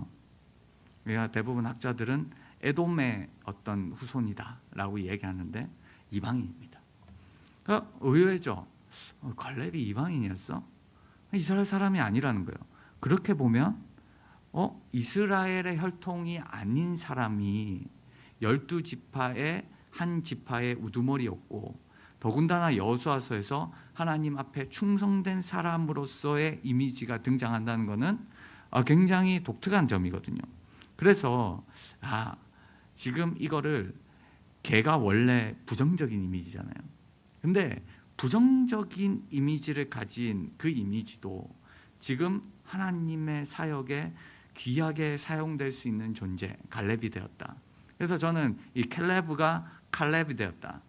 그러니까 대부분 학자들은 에돔의 어떤 후손이다라고 얘기하는데 이방인입니다. 그러니까 의외죠. 갈렙이 이방인이었어? 이스라엘 사람이 아니라는 거예요. 그렇게 보면 이스라엘의 혈통이 아닌 사람이 12지파의 한 지파의 우두머리였고 더군다나 여호수아서에서 하나님 앞에 충성된 사람으로서의 이미지가 등장한다는 것은 굉장히 독특한 점이거든요. 그래서 지금 이거를 개가 원래 부정적인 이미지잖아요. 근데 부정적인 이미지를 가진 그 이미지도 지금 하나님의 사역에 귀하게 사용될 수 있는 존재 갈렙이 되었다. 그래서 저는 이 캘레브가 칼렙이 되었다.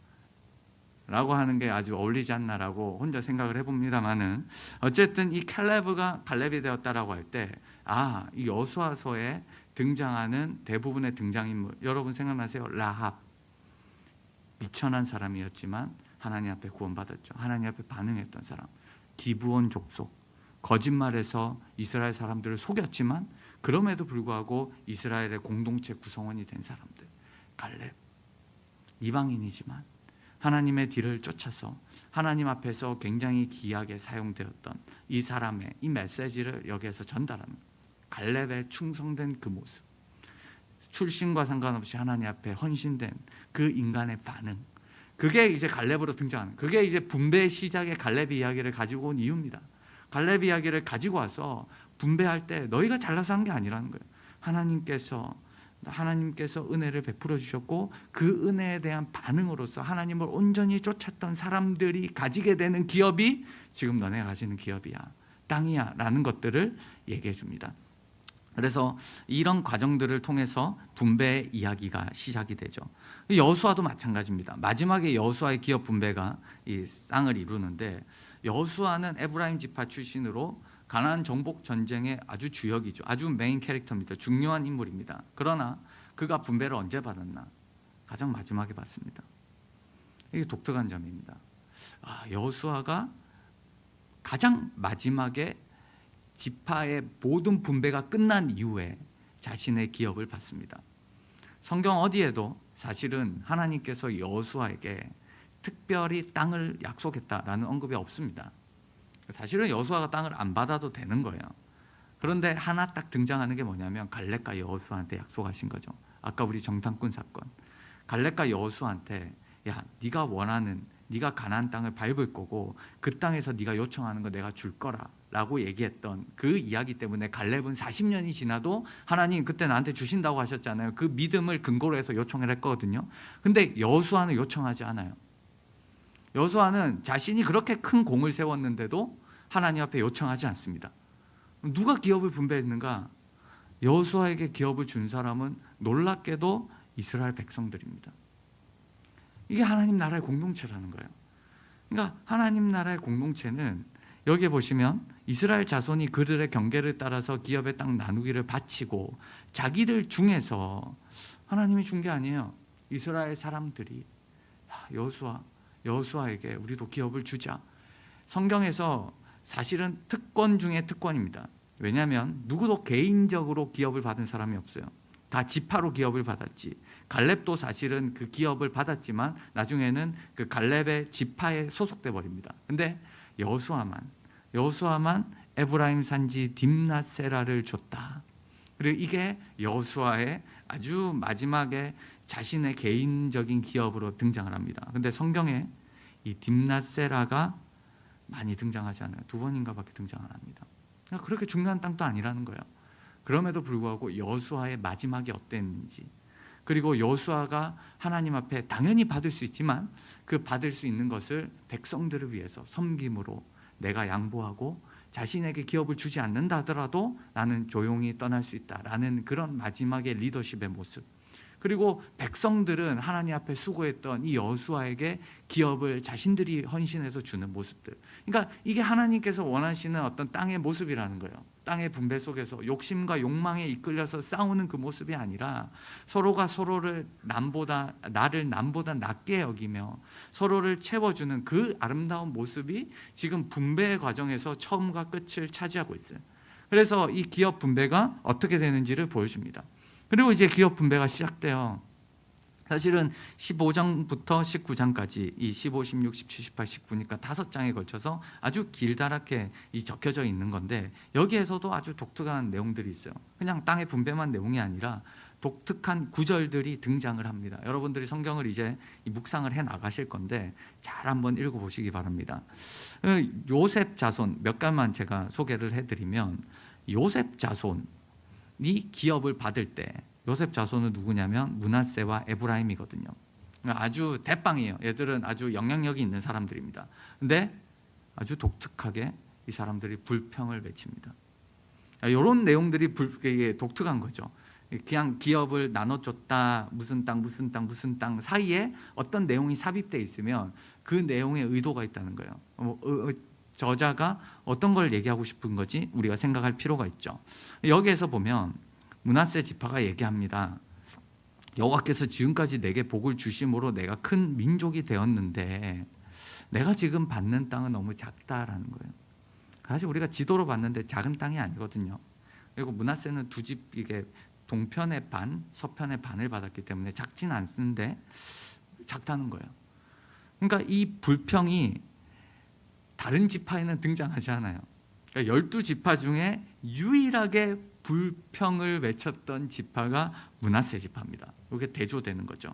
라고 하는 게 아주 어울리지 않나라고 혼자 생각을 해봅니다만은, 어쨌든 이 갈렙이 되었다라고 할 때, 이 여호수아서에 등장하는 대부분의 등장인물, 여러분 생각나세요? 라합, 미천한 사람이었지만 하나님 앞에 구원받았죠. 하나님 앞에 반응했던 사람. 기브온 족속, 거짓말해서 이스라엘 사람들을 속였지만 그럼에도 불구하고 이스라엘의 공동체 구성원이 된 사람들. 갈렙, 이방인이지만 하나님의 뒤를 쫓아서 하나님 앞에서 굉장히 귀하게 사용되었던 이 사람의 이 메시지를 여기에서 전달하는, 갈렙의 충성된 그 모습, 출신과 상관없이 하나님 앞에 헌신된 그 인간의 반응, 그게 이제 갈렙으로 등장하는, 그게 이제 분배의 시작의 갈렙 이야기를 가지고 온 이유입니다. 갈렙 이야기를 가지고 와서 분배할 때 너희가 잘나서 한 게 아니라는 거예요. 하나님께서 은혜를 베풀어 주셨고 그 은혜에 대한 반응으로서 하나님을 온전히 쫓았던 사람들이 가지게 되는 기업이 지금 너네가 가지는 기업이야, 땅이야 라는 것들을 얘기해 줍니다. 그래서 이런 과정들을 통해서 분배의 이야기가 시작이 되죠. 여호수아도 마찬가지입니다. 마지막에 여호수아의 기업 분배가 이 쌍을 이루는데, 여호수아는 에브라임 지파 출신으로 가나안 정복 전쟁의 아주 주역이죠. 아주 메인 캐릭터입니다. 중요한 인물입니다. 그러나 그가 분배를 언제 받았나? 가장 마지막에 받습니다. 이게 독특한 점입니다. 여호수아가 가장 마지막에 지파의 모든 분배가 끝난 이후에 자신의 기업을 받습니다. 성경 어디에도 사실은 하나님께서 여호수아에게 특별히 땅을 약속했다라는 언급이 없습니다. 사실은 여호수아가 땅을 안 받아도 되는 거예요. 그런데 하나 딱 등장하는 게 뭐냐면 갈렙과 여호수아한테 약속하신 거죠. 아까 우리 정탐꾼 사건, 갈렙과 여호수아한테 야, 네가 원하는, 네가 가나안 땅을 밟을 거고 그 땅에서 네가 요청하는 거 내가 줄 거라 라고 얘기했던 그 이야기 때문에 갈렙은 40년이 지나도 하나님 그때 나한테 주신다고 하셨잖아요. 그 믿음을 근거로 해서 요청을 했거든요. 근데 여호수아는 요청하지 않아요. 여호수아는 자신이 그렇게 큰 공을 세웠는데도 하나님 앞에 요청하지 않습니다. 누가 기업을 분배했는가? 여호수아에게 기업을 준 사람은 놀랍게도 이스라엘 백성들입니다. 이게 하나님 나라의 공동체라는 거예요. 그러니까 하나님 나라의 공동체는 여기에 보시면 이스라엘 자손이 그들의 경계를 따라서 기업의 땅 나누기를 바치고 자기들 중에서, 하나님이 준 게 아니에요. 이스라엘 사람들이 여호수아에게 우리도 기업을 주자. 성경에서 사실은 특권 중에 특권입니다. 왜냐하면 누구도 개인적으로 기업을 받은 사람이 없어요. 다 지파로 기업을 받았지. 갈렙도 사실은 그 기업을 받았지만 나중에는 그 갈렙의 지파에 소속돼 버립니다. 근데 여호수아만 에브라임 산지 딥낫세라를 줬다. 그리고 이게 여호수아의 아주 마지막에 자신의 개인적인 기업으로 등장을 합니다. 근데 성경에 이 딥낫세라가 많이 등장하지 않아요. 2번인가밖에 등장 안 합니다. 그러니까 그렇게 중요한 땅도 아니라는 거예요. 그럼에도 불구하고 여호수아의 마지막이 어땠는지, 그리고 여호수아가 하나님 앞에 당연히 받을 수 있지만 그 받을 수 있는 것을 백성들을 위해서 섬김으로 내가 양보하고 자신에게 기업을 주지 않는다 하더라도 나는 조용히 떠날 수 있다라는 그런 마지막의 리더십의 모습, 그리고 백성들은 하나님 앞에 수고했던 이 여호수아에게 기업을 자신들이 헌신해서 주는 모습들. 그러니까 이게 하나님께서 원하시는 어떤 땅의 모습이라는 거예요. 땅의 분배 속에서 욕심과 욕망에 이끌려서 싸우는 그 모습이 아니라 서로가 서로를 나를 남보다 낮게 여기며 서로를 채워주는 그 아름다운 모습이 지금 분배의 과정에서 처음과 끝을 차지하고 있어요. 그래서 이 기업 분배가 어떻게 되는지를 보여줍니다. 그리고 이제 기업 분배가 시작돼요. 사실은 15장부터 19장까지 이 15, 16, 17, 18, 19니까 5장에 걸쳐서 아주 길다랗게 적혀져 있는 건데, 여기에서도 아주 독특한 내용들이 있어요. 그냥 땅의 분배만 내용이 아니라 독특한 구절들이 등장을 합니다. 여러분들이 성경을 이제 묵상을 해 나가실 건데 잘 한번 읽어보시기 바랍니다. 요셉 자손 몇 가지만 제가 소개를 해드리면, 요셉 자손이 기업을 받을 때 요셉 자손은 누구냐면 므낫세와 에브라임이거든요. 아주 대빵이에요. 얘들은 아주 영향력이 있는 사람들입니다. 근데 아주 독특하게 이 사람들이 불평을 외칩니다. 이런 내용들이 독특한 거죠. 그냥 기업을 나눠줬다, 무슨 땅 사이에 어떤 내용이 삽입되어 있으면 그 내용에 의도가 있다는 거예요. 저자가 어떤 걸 얘기하고 싶은 거지 우리가 생각할 필요가 있죠. 여기에서 보면 므낫세 지파가 얘기합니다. 여호와께서 지금까지 내게 복을 주심으로 내가 큰 민족이 되었는데 내가 지금 받는 땅은 너무 작다라는 거예요. 사실 우리가 지도로 봤는데 작은 땅이 아니거든요. 그리고 므낫세는 두 집, 이게 동편의 반, 서편의 반을 받았기 때문에 작진 않는데 작다는 거예요. 그러니까 이 불평이 다른 지파에는 등장하지 않아요. 그러니까 12지파 중에 유일하게 불평을 외쳤던 지파가 므낫세 지파입니다. 이게 대조되는 거죠.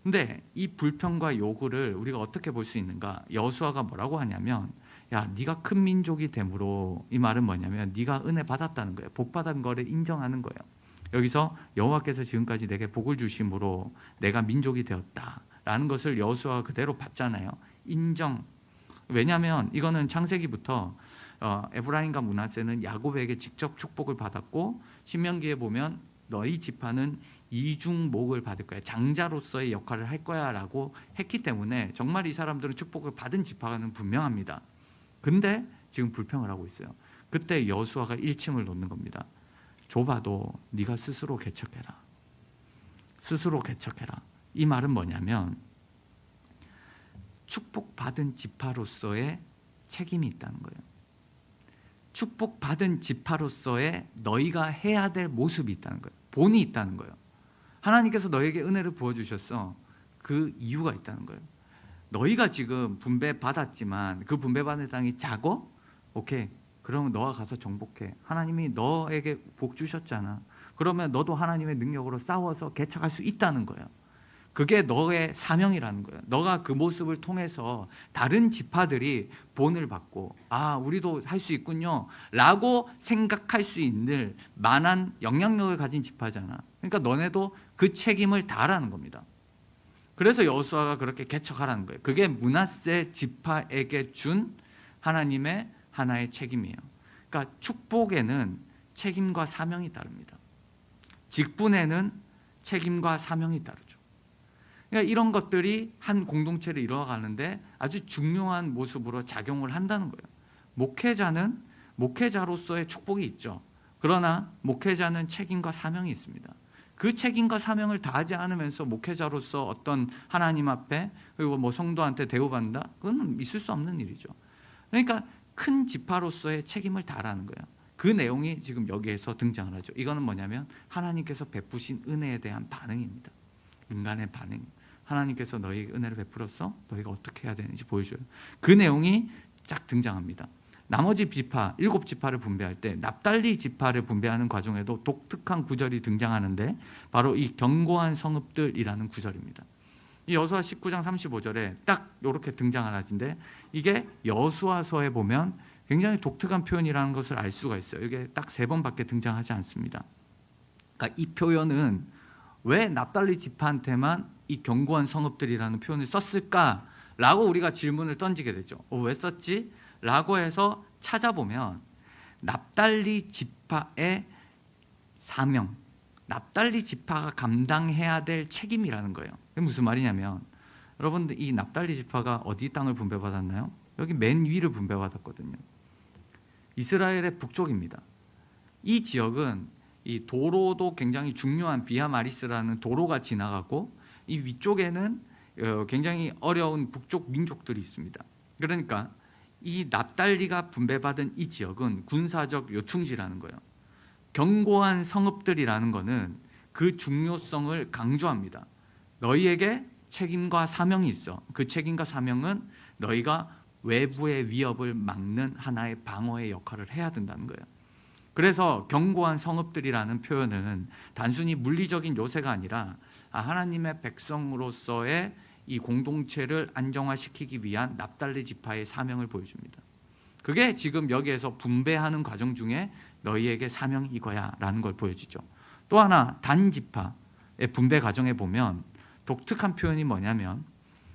근데 이 불평과 요구를 우리가 어떻게 볼 수 있는가? 여수아가 뭐라고 하냐면, 야, 네가 큰 민족이 되므로, 이 말은 뭐냐면 네가 은혜 받았다는 거예요. 복 받은 거를 인정하는 거예요. 여기서 여호와께서 지금까지 내게 복을 주심으로 내가 민족이 되었다라는 것을 여호수아가 그대로 받잖아요. 인정. 왜냐하면 이거는 창세기부터 에브라임과 므낫세는 야곱에게 직접 축복을 받았고, 신명기에 보면 너희 지파는 이중목을 받을 거야, 장자로서의 역할을 할 거야 라고 했기 때문에 정말 이 사람들은 축복을 받은 지파는 분명합니다. 근데 지금 불평을 하고 있어요. 그때 여호수아가 일침을 놓는 겁니다. 좁아도 네가 스스로 개척해라. 스스로 개척해라. 이 말은 뭐냐면 축복받은 지파로서의 책임이 있다는 거예요. 축복받은 지파로서의 너희가 해야 될 모습이 있다는 거예요. 본이 있다는 거예요. 하나님께서 너에게 은혜를 부어주셨어. 그 이유가 있다는 거예요. 너희가 지금 분배받았지만 그 분배받은 땅이 작어? 오케이. 그러면 너가 가서 정복해. 하나님이 너에게 복 주셨잖아. 그러면 너도 하나님의 능력으로 싸워서 개척할 수 있다는 거예요. 그게 너의 사명이라는 거예요. 너가 그 모습을 통해서 다른 지파들이 본을 받고, 아, 우리도 할 수 있군요 라고 생각할 수 있는 만한 영향력을 가진 지파잖아. 그러니까 너네도 그 책임을 다하라는 겁니다. 그래서 여호수아가 그렇게 개척하라는 거예요. 그게 므낫세 지파에게 준 하나님의 하나의 책임이에요. 그러니까 축복에는 책임과 사명이 따릅니다. 직분에는 책임과 사명이 따르죠. 그러니까 이런 것들이 한 공동체를 이루어가는데 아주 중요한 모습으로 작용을 한다는 거예요. 목회자는 목회자로서의 축복이 있죠. 그러나 목회자는 책임과 사명이 있습니다. 그 책임과 사명을 다하지 않으면서 목회자로서 어떤 하나님 앞에 그리고 뭐 성도한테 대우받는다? 그건 있을 수 없는 일이죠. 그러니까 큰 지파로서의 책임을 다하라는 거예요. 그 내용이 지금 여기에서 등장을 하죠. 이거는 뭐냐면 하나님께서 베푸신 은혜에 대한 반응입니다. 인간의 반응. 하나님께서 너희에게 은혜를 베풀었어? 너희가 어떻게 해야 되는지 보여줘요. 그 내용이 쫙 등장합니다. 나머지 지파, 7지파를 분배할 때 납달리 지파를 분배하는 과정에도 독특한 구절이 등장하는데 바로 이 견고한 성읍들이라는 구절입니다. 이 여호수아 19장 35절에 딱 이렇게 등장을 하는데 이게 여호수아서에 보면 굉장히 독특한 표현이라는 것을 알 수가 있어요. 이게 딱 3번밖에 등장하지 않습니다. 그러니까 이 표현은 왜 납달리 지파한테만 이 견고한 성읍들이라는 표현을 썼을까라고 우리가 질문을 던지게 되죠. 왜 썼지? 라고 해서 찾아보면 납달리 지파의 사명, 납달리 지파가 감당해야 될 책임이라는 거예요. 그게 무슨 말이냐면 여러분들 이 납달리 지파가 어디 땅을 분배받았나요? 여기 맨 위를 분배받았거든요. 이스라엘의 북쪽입니다. 이 지역은 이 도로도 굉장히 중요한 비아 마리스라는 도로가 지나가고 이 위쪽에는 굉장히 어려운 북쪽 민족들이 있습니다. 그러니까 이 납달리가 분배받은 이 지역은 군사적 요충지라는 거예요. 견고한 성읍들이라는 거는 그 중요성을 강조합니다. 너희에게 책임과 사명이 있어. 그 책임과 사명은 너희가 외부의 위협을 막는 하나의 방어의 역할을 해야 된다는 거예요. 그래서 견고한 성읍들이라는 표현은 단순히 물리적인 요새가 아니라 하나님의 백성으로서의 이 공동체를 안정화시키기 위한 납달리 지파의 사명을 보여줍니다. 그게 지금 여기에서 분배하는 과정 중에 너희에게 사명이 이거야 라는 걸 보여주죠. 또 하나 단 지파의 분배 과정에 보면 독특한 표현이 뭐냐면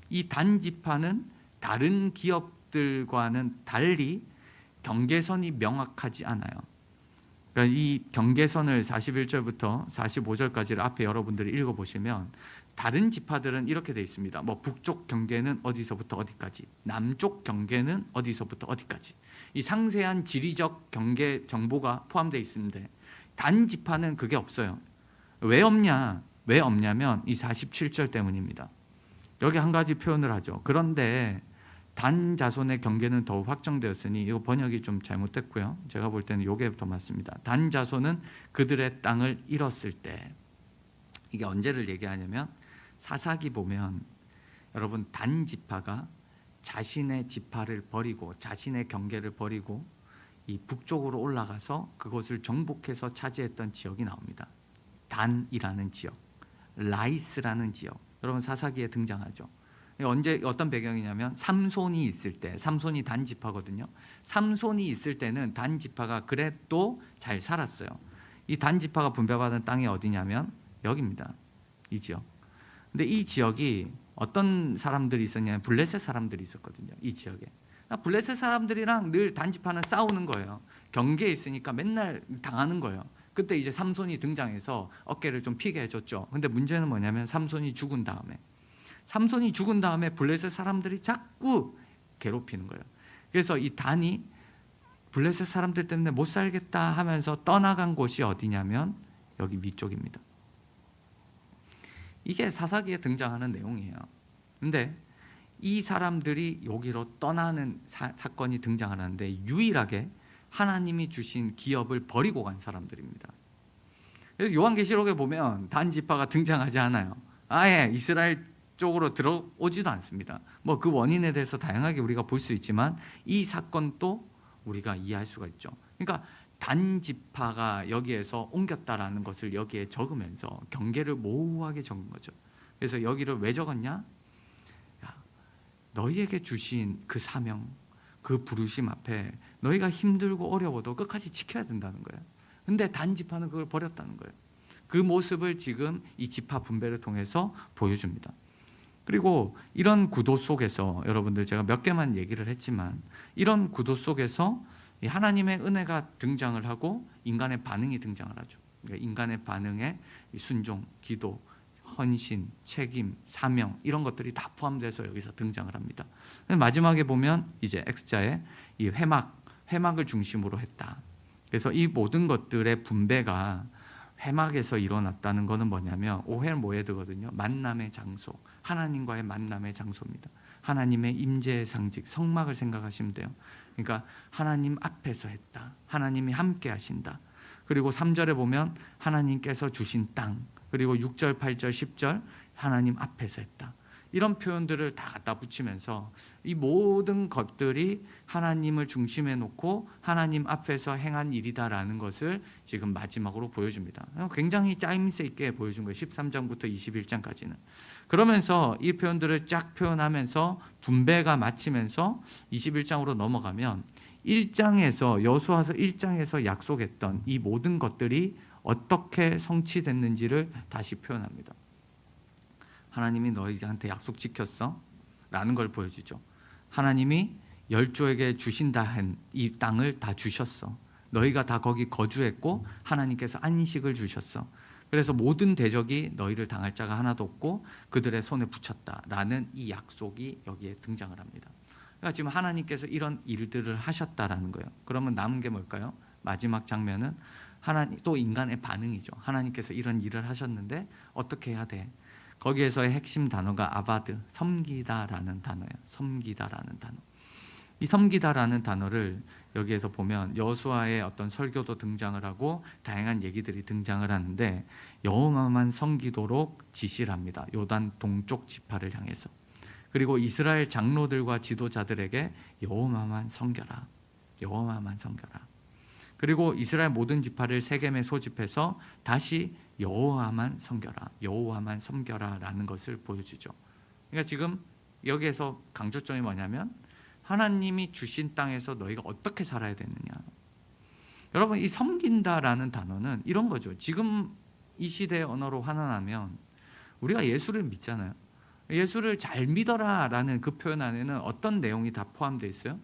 이 단 지파는 다른 기업들과는 달리 경계선이 명확하지 않아요. 그러니까 이 경계선을 41절부터 45절까지를 앞에 여러분들이 읽어보시면 다른 지파들은 이렇게 돼 있습니다. 뭐 북쪽 경계는 어디서부터 어디까지, 남쪽 경계는 어디서부터 어디까지, 이 상세한 지리적 경계 정보가 포함되어 있는데 단 지파는 그게 없어요. 왜 없냐? 왜 없냐면 이 47절 때문입니다. 여기 한 가지 표현을 하죠. 그런데 단 자손의 경계는 더욱 확정되었으니, 이거 번역이 좀 잘못됐고요. 제가 볼 때는 이게 더 맞습니다. 단 자손은 그들의 땅을 잃었을 때, 이게 언제를 얘기하냐면 사사기 보면 여러분 단 지파가 자신의 지파를 버리고 자신의 경계를 버리고 이 북쪽으로 올라가서 그곳을 정복해서 차지했던 지역이 나옵니다. 단이라는 지역, 라이스라는 지역, 여러분 사사기에 등장하죠. 언제 어떤 배경이냐면 삼손이 있을 때, 삼손이 단 지파거든요. 삼손이 있을 때는 단 지파가 그래도 잘 살았어요. 이 단 지파가 분배받은 땅이 어디냐면 여기입니다. 이 지역. 근데 이 지역이 어떤 사람들이 있었냐면 블레셋 사람들이 있었거든요. 이 지역에. 블레셋 사람들이랑 늘 단 지파는 싸우는 거예요. 경계에 있으니까 맨날 당하는 거예요. 그때 이제 삼손이 등장해서 어깨를 좀 피게 해줬죠. 근데 문제는 뭐냐면 삼손이 죽은 다음에 블레셋 사람들이 자꾸 괴롭히는 거예요. 그래서 이 단이 블레셋 사람들 때문에 못 살겠다 하면서 떠나간 곳이 어디냐면 여기 위쪽입니다. 이게 사사기에 등장하는 내용이에요. 근데 이 사람들이 여기로 떠나는 사건이 등장하는데 유일하게 하나님이 주신 기업을 버리고 간 사람들입니다. 그래서 요한계시록에 보면 단 지파가 등장하지 않아요. 아예 이스라엘 쪽으로 들어오지도 않습니다. 뭐 그 원인에 대해서 다양하게 우리가 볼 수 있지만 이 사건도 우리가 이해할 수가 있죠. 그러니까 단 지파가 여기에서 옮겼다라는 것을 여기에 적으면서 경계를 모호하게 적은 거죠. 그래서 여기를 왜 적었냐? 너희에게 주신 그 사명, 그 부르심 앞에 너희가 힘들고 어려워도 끝까지 지켜야 된다는 거예요. 근데 단 지파는 그걸 버렸다는 거예요. 그 모습을 지금 이 지파 분배를 통해서 보여줍니다. 그리고 이런 구도 속에서 여러분들 제가 몇 개만 얘기를 했지만 이런 구도 속에서 하나님의 은혜가 등장을 하고 인간의 반응이 등장을 하죠. 그러니까 인간의 반응에 순종, 기도, 헌신, 책임, 사명 이런 것들이 다 포함돼서 여기서 등장을 합니다. 마지막에 보면 이제 X자에 이 회막을 중심으로 했다. 그래서 이 모든 것들의 분배가 회막에서 일어났다는 것은 뭐냐면 오헬 모에드거든요. 만남의 장소, 하나님과의 만남의 장소입니다. 하나님의 임재의 상징, 성막을 생각하시면 돼요. 그러니까 하나님 앞에서 했다. 하나님이 함께 하신다. 그리고 3절에 보면 하나님께서 주신 땅, 그리고 6절, 8절, 10절 하나님 앞에서 했다. 이런 표현들을 다 갖다 붙이면서 이 모든 것들이 하나님을 중심에 놓고 하나님 앞에서 행한 일이다라는 것을 지금 마지막으로 보여줍니다. 굉장히 짜임새 있게 보여준 거예요. 13장부터 21장까지는. 그러면서 이 표현들을 쫙 표현하면서 분배가 마치면서 21장으로 넘어가면 1장에서 여수와서 1장에서 약속했던 이 모든 것들이 어떻게 성취됐는지를 다시 표현합니다. 하나님이 너희한테 약속 지켰어? 라는 걸 보여주죠. 하나님이 열조에게 주신다 한 이 땅을 다 주셨어. 너희가 다 거기 거주했고 하나님께서 안식을 주셨어. 그래서 모든 대적이 너희를 당할 자가 하나도 없고 그들의 손에 붙였다라는 이 약속이 여기에 등장을 합니다. 그러니까 지금 하나님께서 이런 일들을 하셨다라는 거예요. 그러면 남은 게 뭘까요? 마지막 장면은 하나님 또 인간의 반응이죠. 하나님께서 이런 일을 하셨는데 어떻게 해야 돼? 거기에서의 핵심 단어가 아바드, 섬기다라는 단어예요. 섬기다라는 단어. 이 섬기다라는 단어를 여기에서 보면 여호수아의 어떤 설교도 등장을 하고 다양한 얘기들이 등장을 하는데 여호와만 섬기도록 지시를 합니다. 요단 동쪽 지파를 향해서. 그리고 이스라엘 장로들과 지도자들에게 여호와만 섬겨라. 여호와만 섬겨라. 그리고 이스라엘 모든 지파를 세겜에 소집해서 다시 여호와만 섬겨라, 여호와만 섬겨라라는 것을 보여주죠. 그러니까 지금 여기에서 강조점이 뭐냐면 하나님이 주신 땅에서 너희가 어떻게 살아야 되느냐. 여러분 이 섬긴다라는 단어는 이런 거죠. 지금 이 시대의 언어로 환원하면 우리가 예수를 믿잖아요. 예수를 잘 믿어라라는 그 표현 안에는 어떤 내용이 다 포함되어 있어요?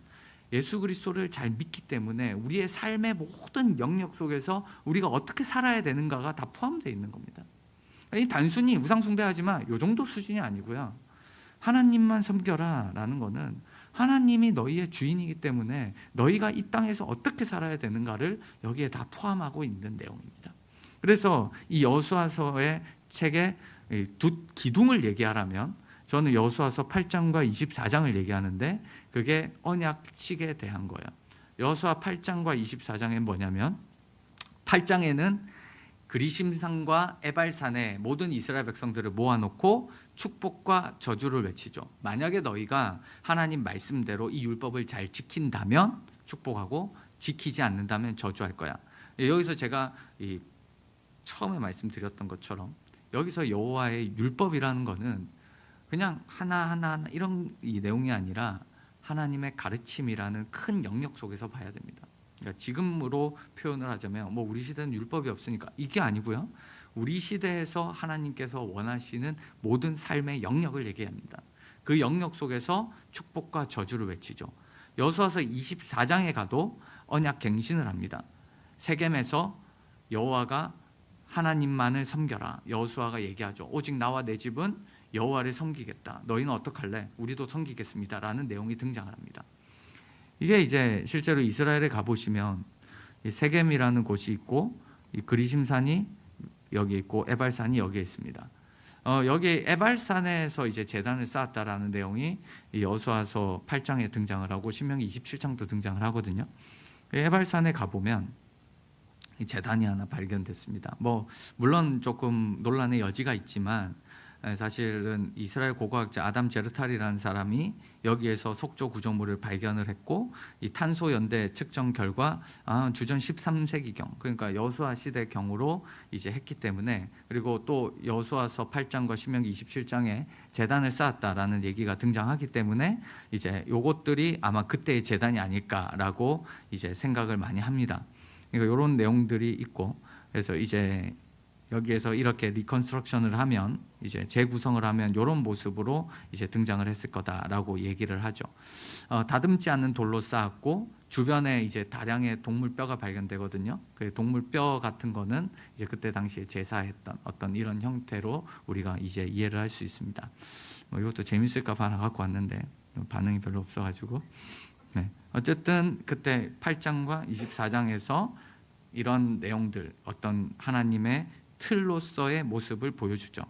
예수 그리스도를 잘 믿기 때문에 우리의 삶의 모든 영역 속에서 우리가 어떻게 살아야 되는가가 다 포함되어 있는 겁니다. 아니, 단순히 우상 숭배하지만 이 정도 수준이 아니고요. 하나님만 섬겨라 라는 거는 하나님이 너희의 주인이기 때문에 너희가 이 땅에서 어떻게 살아야 되는가를 여기에 다 포함하고 있는 내용입니다. 그래서 이 여호수아서의 책의 두 기둥을 얘기하라면 저는 여호수아서 8장과 24장을 얘기하는데 그게 언약식에 대한 거예요. 여호수아 8장과 24장은 뭐냐면 8장에는 그리심산과 에발산에 모든 이스라엘 백성들을 모아놓고 축복과 저주를 외치죠. 만약에 너희가 하나님 말씀대로 이 율법을 잘 지킨다면 축복하고 지키지 않는다면 저주할 거야. 여기서 제가 처음에 말씀드렸던 것처럼 여기서 여호와의 율법이라는 거는 그냥 하나하나 이런 이 내용이 아니라 하나님의 가르침이라는 큰 영역 속에서 봐야 됩니다. 그러니까 지금으로 표현을 하자면 뭐 우리 시대는 율법이 없으니까 이게 아니고요. 우리 시대에서 하나님께서 원하시는 모든 삶의 영역을 얘기합니다. 그 영역 속에서 축복과 저주를 외치죠. 여호수아서 24장에 가도 언약 갱신을 합니다. 세겜에서 여호와가 하나님만을 섬겨라. 여호수아가 얘기하죠. 오직 나와 내 집은 여호와를 섬기겠다. 너희는 어떡할래? 우리도 섬기겠습니다. 라는 내용이 등장을 합니다. 이게 이제 실제로 이스라엘에 가보시면 세겜이라는 곳이 있고 이 그리심산이 여기 있고 에발산이 여기에 있습니다. 여기 에발산에서 이제 제단을 쌓았다라는 내용이 여호수아서 8장에 등장을 하고 신명기 27장도 등장을 하거든요. 에발산에 가보면 이 제단이 하나 발견됐습니다. 뭐 물론 조금 논란의 여지가 있지만 사실은 이스라엘 고고학자 아담 제르탈이라는 사람이 여기에서 속조 구조물을 발견을 했고 이 탄소 연대 측정 결과 주전 13세기경 그러니까 여호수아 시대 경으로 이제 했기 때문에 그리고 또 여호수아서 8장과 신명기 27장에 제단을 쌓았다라는 얘기가 등장하기 때문에 이제 요것들이 아마 그때의 제단이 아닐까라고 이제 생각을 많이 합니다. 그러니까 이런 내용들이 있고 그래서 이제 여기에서 이렇게 리컨스트럭션을 하면 이제 재구성을 하면 이런 모습으로 이제 등장을 했을 거다라고 얘기를 하죠. 다듬지 않는 돌로 쌓았고 주변에 이제 다량의 동물 뼈가 발견되거든요. 그 동물 뼈 같은 거는 이제 그때 당시에 제사했던 어떤 이런 형태로 우리가 이제 이해를 할 수 있습니다. 이것도 재밌을까 봐 갖고 왔는데 반응이 별로 없어가지고. 네. 어쨌든 그때 8장과 24장에서 이런 내용들 어떤 하나님의 틀로서의 모습을 보여주죠.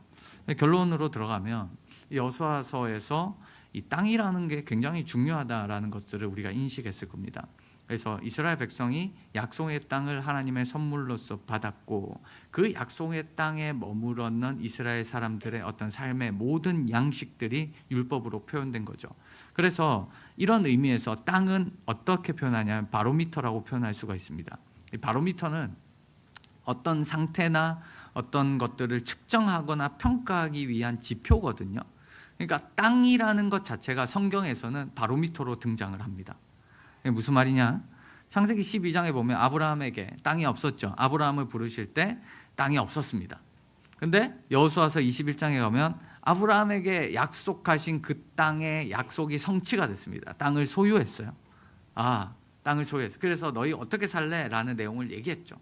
결론으로 들어가면 여호수아서에서 이 땅이라는 게 굉장히 중요하다라는 것들을 우리가 인식했을 겁니다. 그래서 이스라엘 백성이 약속의 땅을 하나님의 선물로서 받았고 그 약속의 땅에 머물렀는 이스라엘 사람들의 어떤 삶의 모든 양식들이 율법으로 표현된 거죠. 그래서 이런 의미에서 땅은 어떻게 표현하냐면 바로미터라고 표현할 수가 있습니다. 이 바로미터는 어떤 상태나 어떤 것들을 측정하거나 평가하기 위한 지표거든요. 그러니까 땅이라는 것 자체가 성경에서는 바로미터로 등장을 합니다. 이게 무슨 말이냐? 창세기 12장에 보면 아브라함에게 땅이 없었죠. 아브라함을 부르실 때 땅이 없었습니다. 근데 여호수아서 21장에 가면 아브라함에게 약속하신 그 땅의 약속이 성취가 됐습니다. 땅을 소유했어요. 땅을 소유했어요. 그래서 너희 어떻게 살래? 라는 내용을 얘기했죠.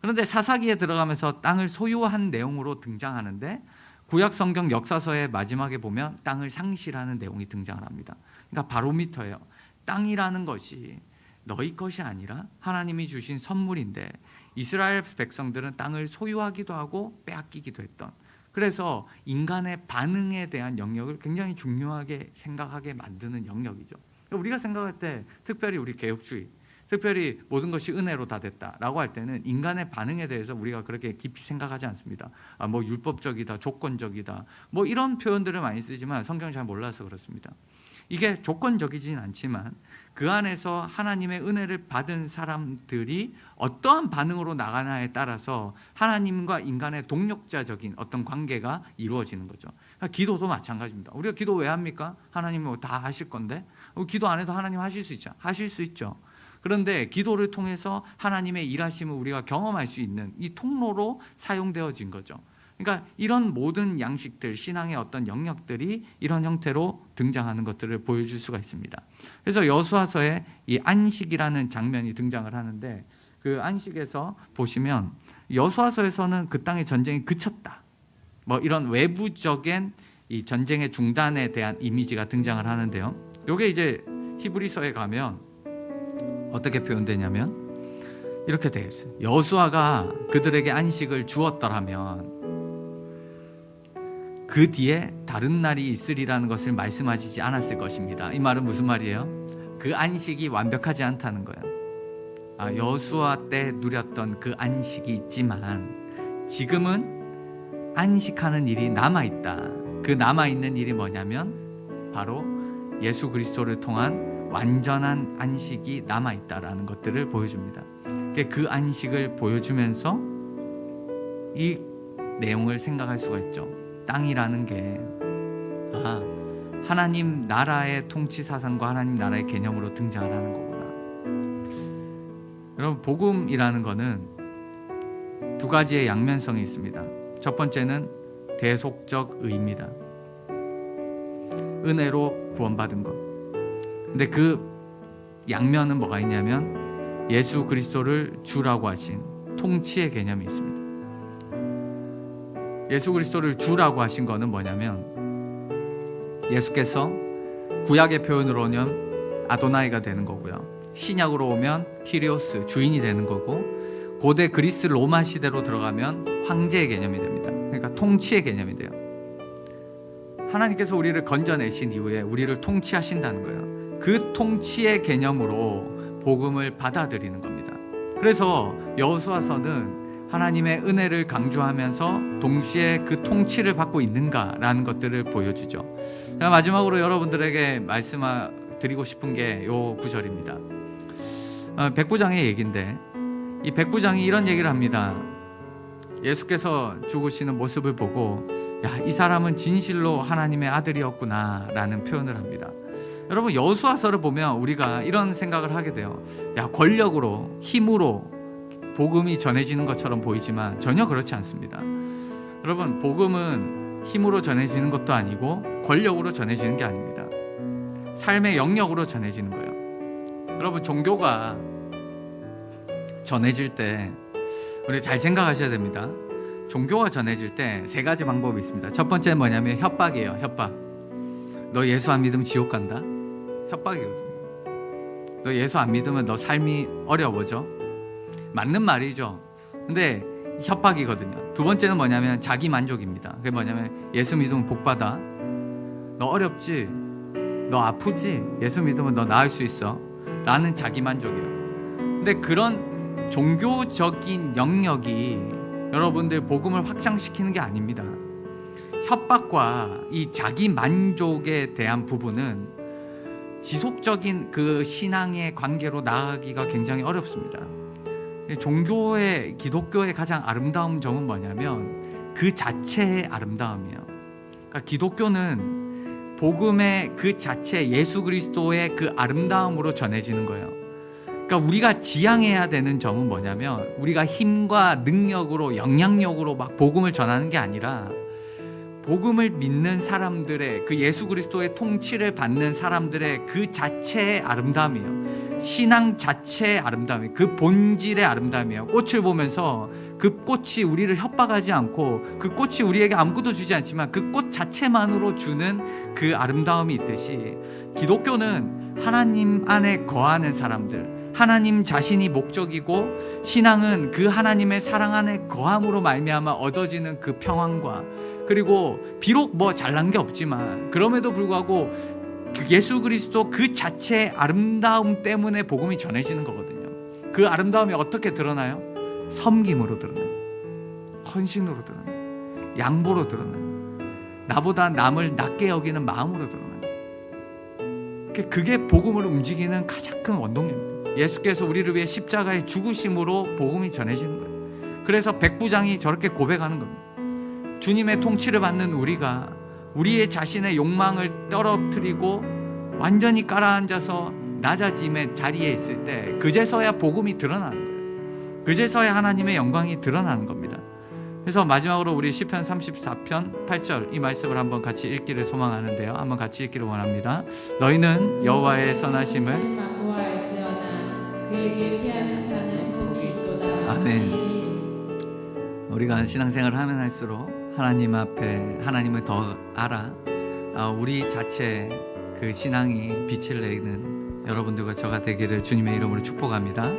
그런데 사사기에 들어가면서 땅을 소유한 내용으로 등장하는데 구약 성경 역사서의 마지막에 보면 땅을 상실하는 내용이 등장을 합니다. 그러니까 바로미터예요. 땅이라는 것이 너희 것이 아니라 하나님이 주신 선물인데 이스라엘 백성들은 땅을 소유하기도 하고 빼앗기기도 했던 그래서 인간의 반응에 대한 영역을 굉장히 중요하게 생각하게 만드는 영역이죠. 우리가 생각할 때 특별히 우리 개혁주의 특별히 모든 것이 은혜로 다 됐다라고 할 때는 인간의 반응에 대해서 우리가 그렇게 깊이 생각하지 않습니다. 뭐 율법적이다, 조건적이다, 뭐 이런 표현들을 많이 쓰지만 성경을 잘 몰라서 그렇습니다. 이게 조건적이진 않지만 그 안에서 하나님의 은혜를 받은 사람들이 어떠한 반응으로 나가냐에 따라서 하나님과 인간의 동력자적인 어떤 관계가 이루어지는 거죠. 그러니까 기도도 마찬가지입니다. 우리가 기도 왜 합니까? 하나님은 다 하실 건데 기도 안 해도 하나님 하실 수 있죠. 하실 수 있죠. 그런데 기도를 통해서 하나님의 일하심을 우리가 경험할 수 있는 이 통로로 사용되어진 거죠. 그러니까 이런 모든 양식들, 신앙의 어떤 영역들이 이런 형태로 등장하는 것들을 보여줄 수가 있습니다. 그래서 여수아서에 이 안식이라는 장면이 등장을 하는데, 그 안식에서 보시면 여수아서에서는 그 땅의 전쟁이 그쳤다, 뭐 이런 외부적인 이 전쟁의 중단에 대한 이미지가 등장을 하는데요. 이게 이제 히브리서에 가면 어떻게 표현되냐면 이렇게 되어 있어요. 여수아가 그들에게 안식을 주었더라면 그 뒤에 다른 날이 있으리라는 것을 말씀하시지 않았을 것입니다. 이 말은 무슨 말이에요? 그 안식이 완벽하지 않다는 거예요. 여수아 때 누렸던 그 안식이 있지만 지금은 안식하는 일이 남아있다. 그 남아있는 일이 뭐냐면 바로 예수 그리스도를 통한 완전한 안식이 남아있다라는 것들을 보여줍니다. 그 안식을 보여주면서 이 내용을 생각할 수가 있죠. 땅이라는 게 하나님 나라의 통치 사상과 하나님 나라의 개념으로 등장을 하는 거구나. 여러분, 복음이라는 거는 두 가지의 양면성이 있습니다. 첫 번째는 대속적 의입니다. 은혜로 구원받은 것. 근데 그 양면은 뭐가 있냐면 예수 그리스도를 주라고 하신 통치의 개념이 있습니다. 예수 그리스도를 주라고 하신 거는 뭐냐면 예수께서 구약의 표현으로 오면 아도나이가 되는 거고요. 신약으로 오면 키리오스, 주인이 되는 거고, 고대 그리스 로마 시대로 들어가면 황제의 개념이 됩니다. 그러니까 통치의 개념이 돼요. 하나님께서 우리를 건져내신 이후에 우리를 통치하신다는 거예요. 그 통치의 개념으로 복음을 받아들이는 겁니다. 그래서 여호수아서는 하나님의 은혜를 강조하면서 동시에 그 통치를 받고 있는가라는 것들을 보여주죠. 자, 마지막으로 여러분들에게 말씀드리고 싶은 게 요 구절입니다. 백부장의 얘기인데, 이 백부장이 이런 얘기를 합니다. 예수께서 죽으시는 모습을 보고 이 사람은 진실로 하나님의 아들이었구나 라는 표현을 합니다. 여러분, 여호수아서를 보면 우리가 이런 생각을 하게 돼요. 권력으로, 힘으로 복음이 전해지는 것처럼 보이지만 전혀 그렇지 않습니다. 여러분, 복음은 힘으로 전해지는 것도 아니고 권력으로 전해지는 게 아닙니다. 삶의 영역으로 전해지는 거예요. 여러분, 종교가 전해질 때 우리 잘 생각하셔야 됩니다. 종교가 전해질 때 세 가지 방법이 있습니다. 첫 번째는 뭐냐면 협박이에요. 협박. 너 예수 안 믿으면 지옥 간다. 협박이거든요. 너 예수 안 믿으면 너 삶이 어려워져. 맞는 말이죠. 근데 협박이거든요. 두 번째는 뭐냐면 자기 만족입니다. 그게 뭐냐면 예수 믿으면 복 받아. 너 어렵지? 너 아프지? 예수 믿으면 너 나을 수 있어. 라는 자기 만족이에요. 근데 그런 종교적인 영역이 여러분들 복음을 확장시키는 게 아닙니다. 협박과 이 자기 만족에 대한 부분은 지속적인 그 신앙의 관계로 나아가기가 굉장히 어렵습니다. 종교의, 기독교의 가장 아름다운 점은 뭐냐면 그 자체의 아름다움이에요. 그러니까 기독교는 복음의 그 자체, 예수 그리스도의 그 아름다움으로 전해지는 거예요. 그러니까 우리가 지향해야 되는 점은 뭐냐면 우리가 힘과 능력으로, 영향력으로 막 복음을 전하는 게 아니라 복음을 믿는 사람들의, 그 예수 그리스도의 통치를 받는 사람들의 그 자체의 아름다움이에요. 신앙 자체의 아름다움이에요. 그 본질의 아름다움이에요. 꽃을 보면서 그 꽃이 우리를 협박하지 않고, 그 꽃이 우리에게 아무것도 주지 않지만 그 꽃 자체만으로 주는 그 아름다움이 있듯이, 기독교는 하나님 안에 거하는 사람들, 하나님 자신이 목적이고, 신앙은 그 하나님의 사랑 안에 거함으로 말미암아 얻어지는 그 평안과, 그리고 비록 뭐 잘난 게 없지만 그럼에도 불구하고 예수 그리스도 그 자체의 아름다움 때문에 복음이 전해지는 거거든요. 그 아름다움이 어떻게 드러나요? 섬김으로 드러나요. 헌신으로 드러나요. 양보로 드러나요. 나보다 남을 낮게 여기는 마음으로 드러나요. 그게 복음을 움직이는 가장 큰 원동력입니다. 예수께서 우리를 위해 십자가의 죽으심으로 복음이 전해지는 거예요. 그래서 백부장이 저렇게 고백하는 겁니다. 주님의 통치를 받는 우리가 우리의 자신의 욕망을 떨어뜨리고 완전히 깔아앉아서 낮아짐의 자리에 있을 때 그제서야 복음이 드러나는 거예요. 그제서야 하나님의 영광이 드러나는 겁니다. 그래서 마지막으로 우리 시편 34편 8절 이 말씀을 한번 같이 읽기를 소망하는데요. 한번 같이 읽기를 원합니다. 너희는 여호와의 선하심을 맛보아 알지어다. 그에게 피하는 자는 복이 있도다. 아멘. 우리가 신앙생활을 하면 할수록 하나님 앞에 하나님을 더 알아 우리 자체 그 신앙이 빛을 내는 여러분들과 저가 되기를 주님의 이름으로 축복합니다.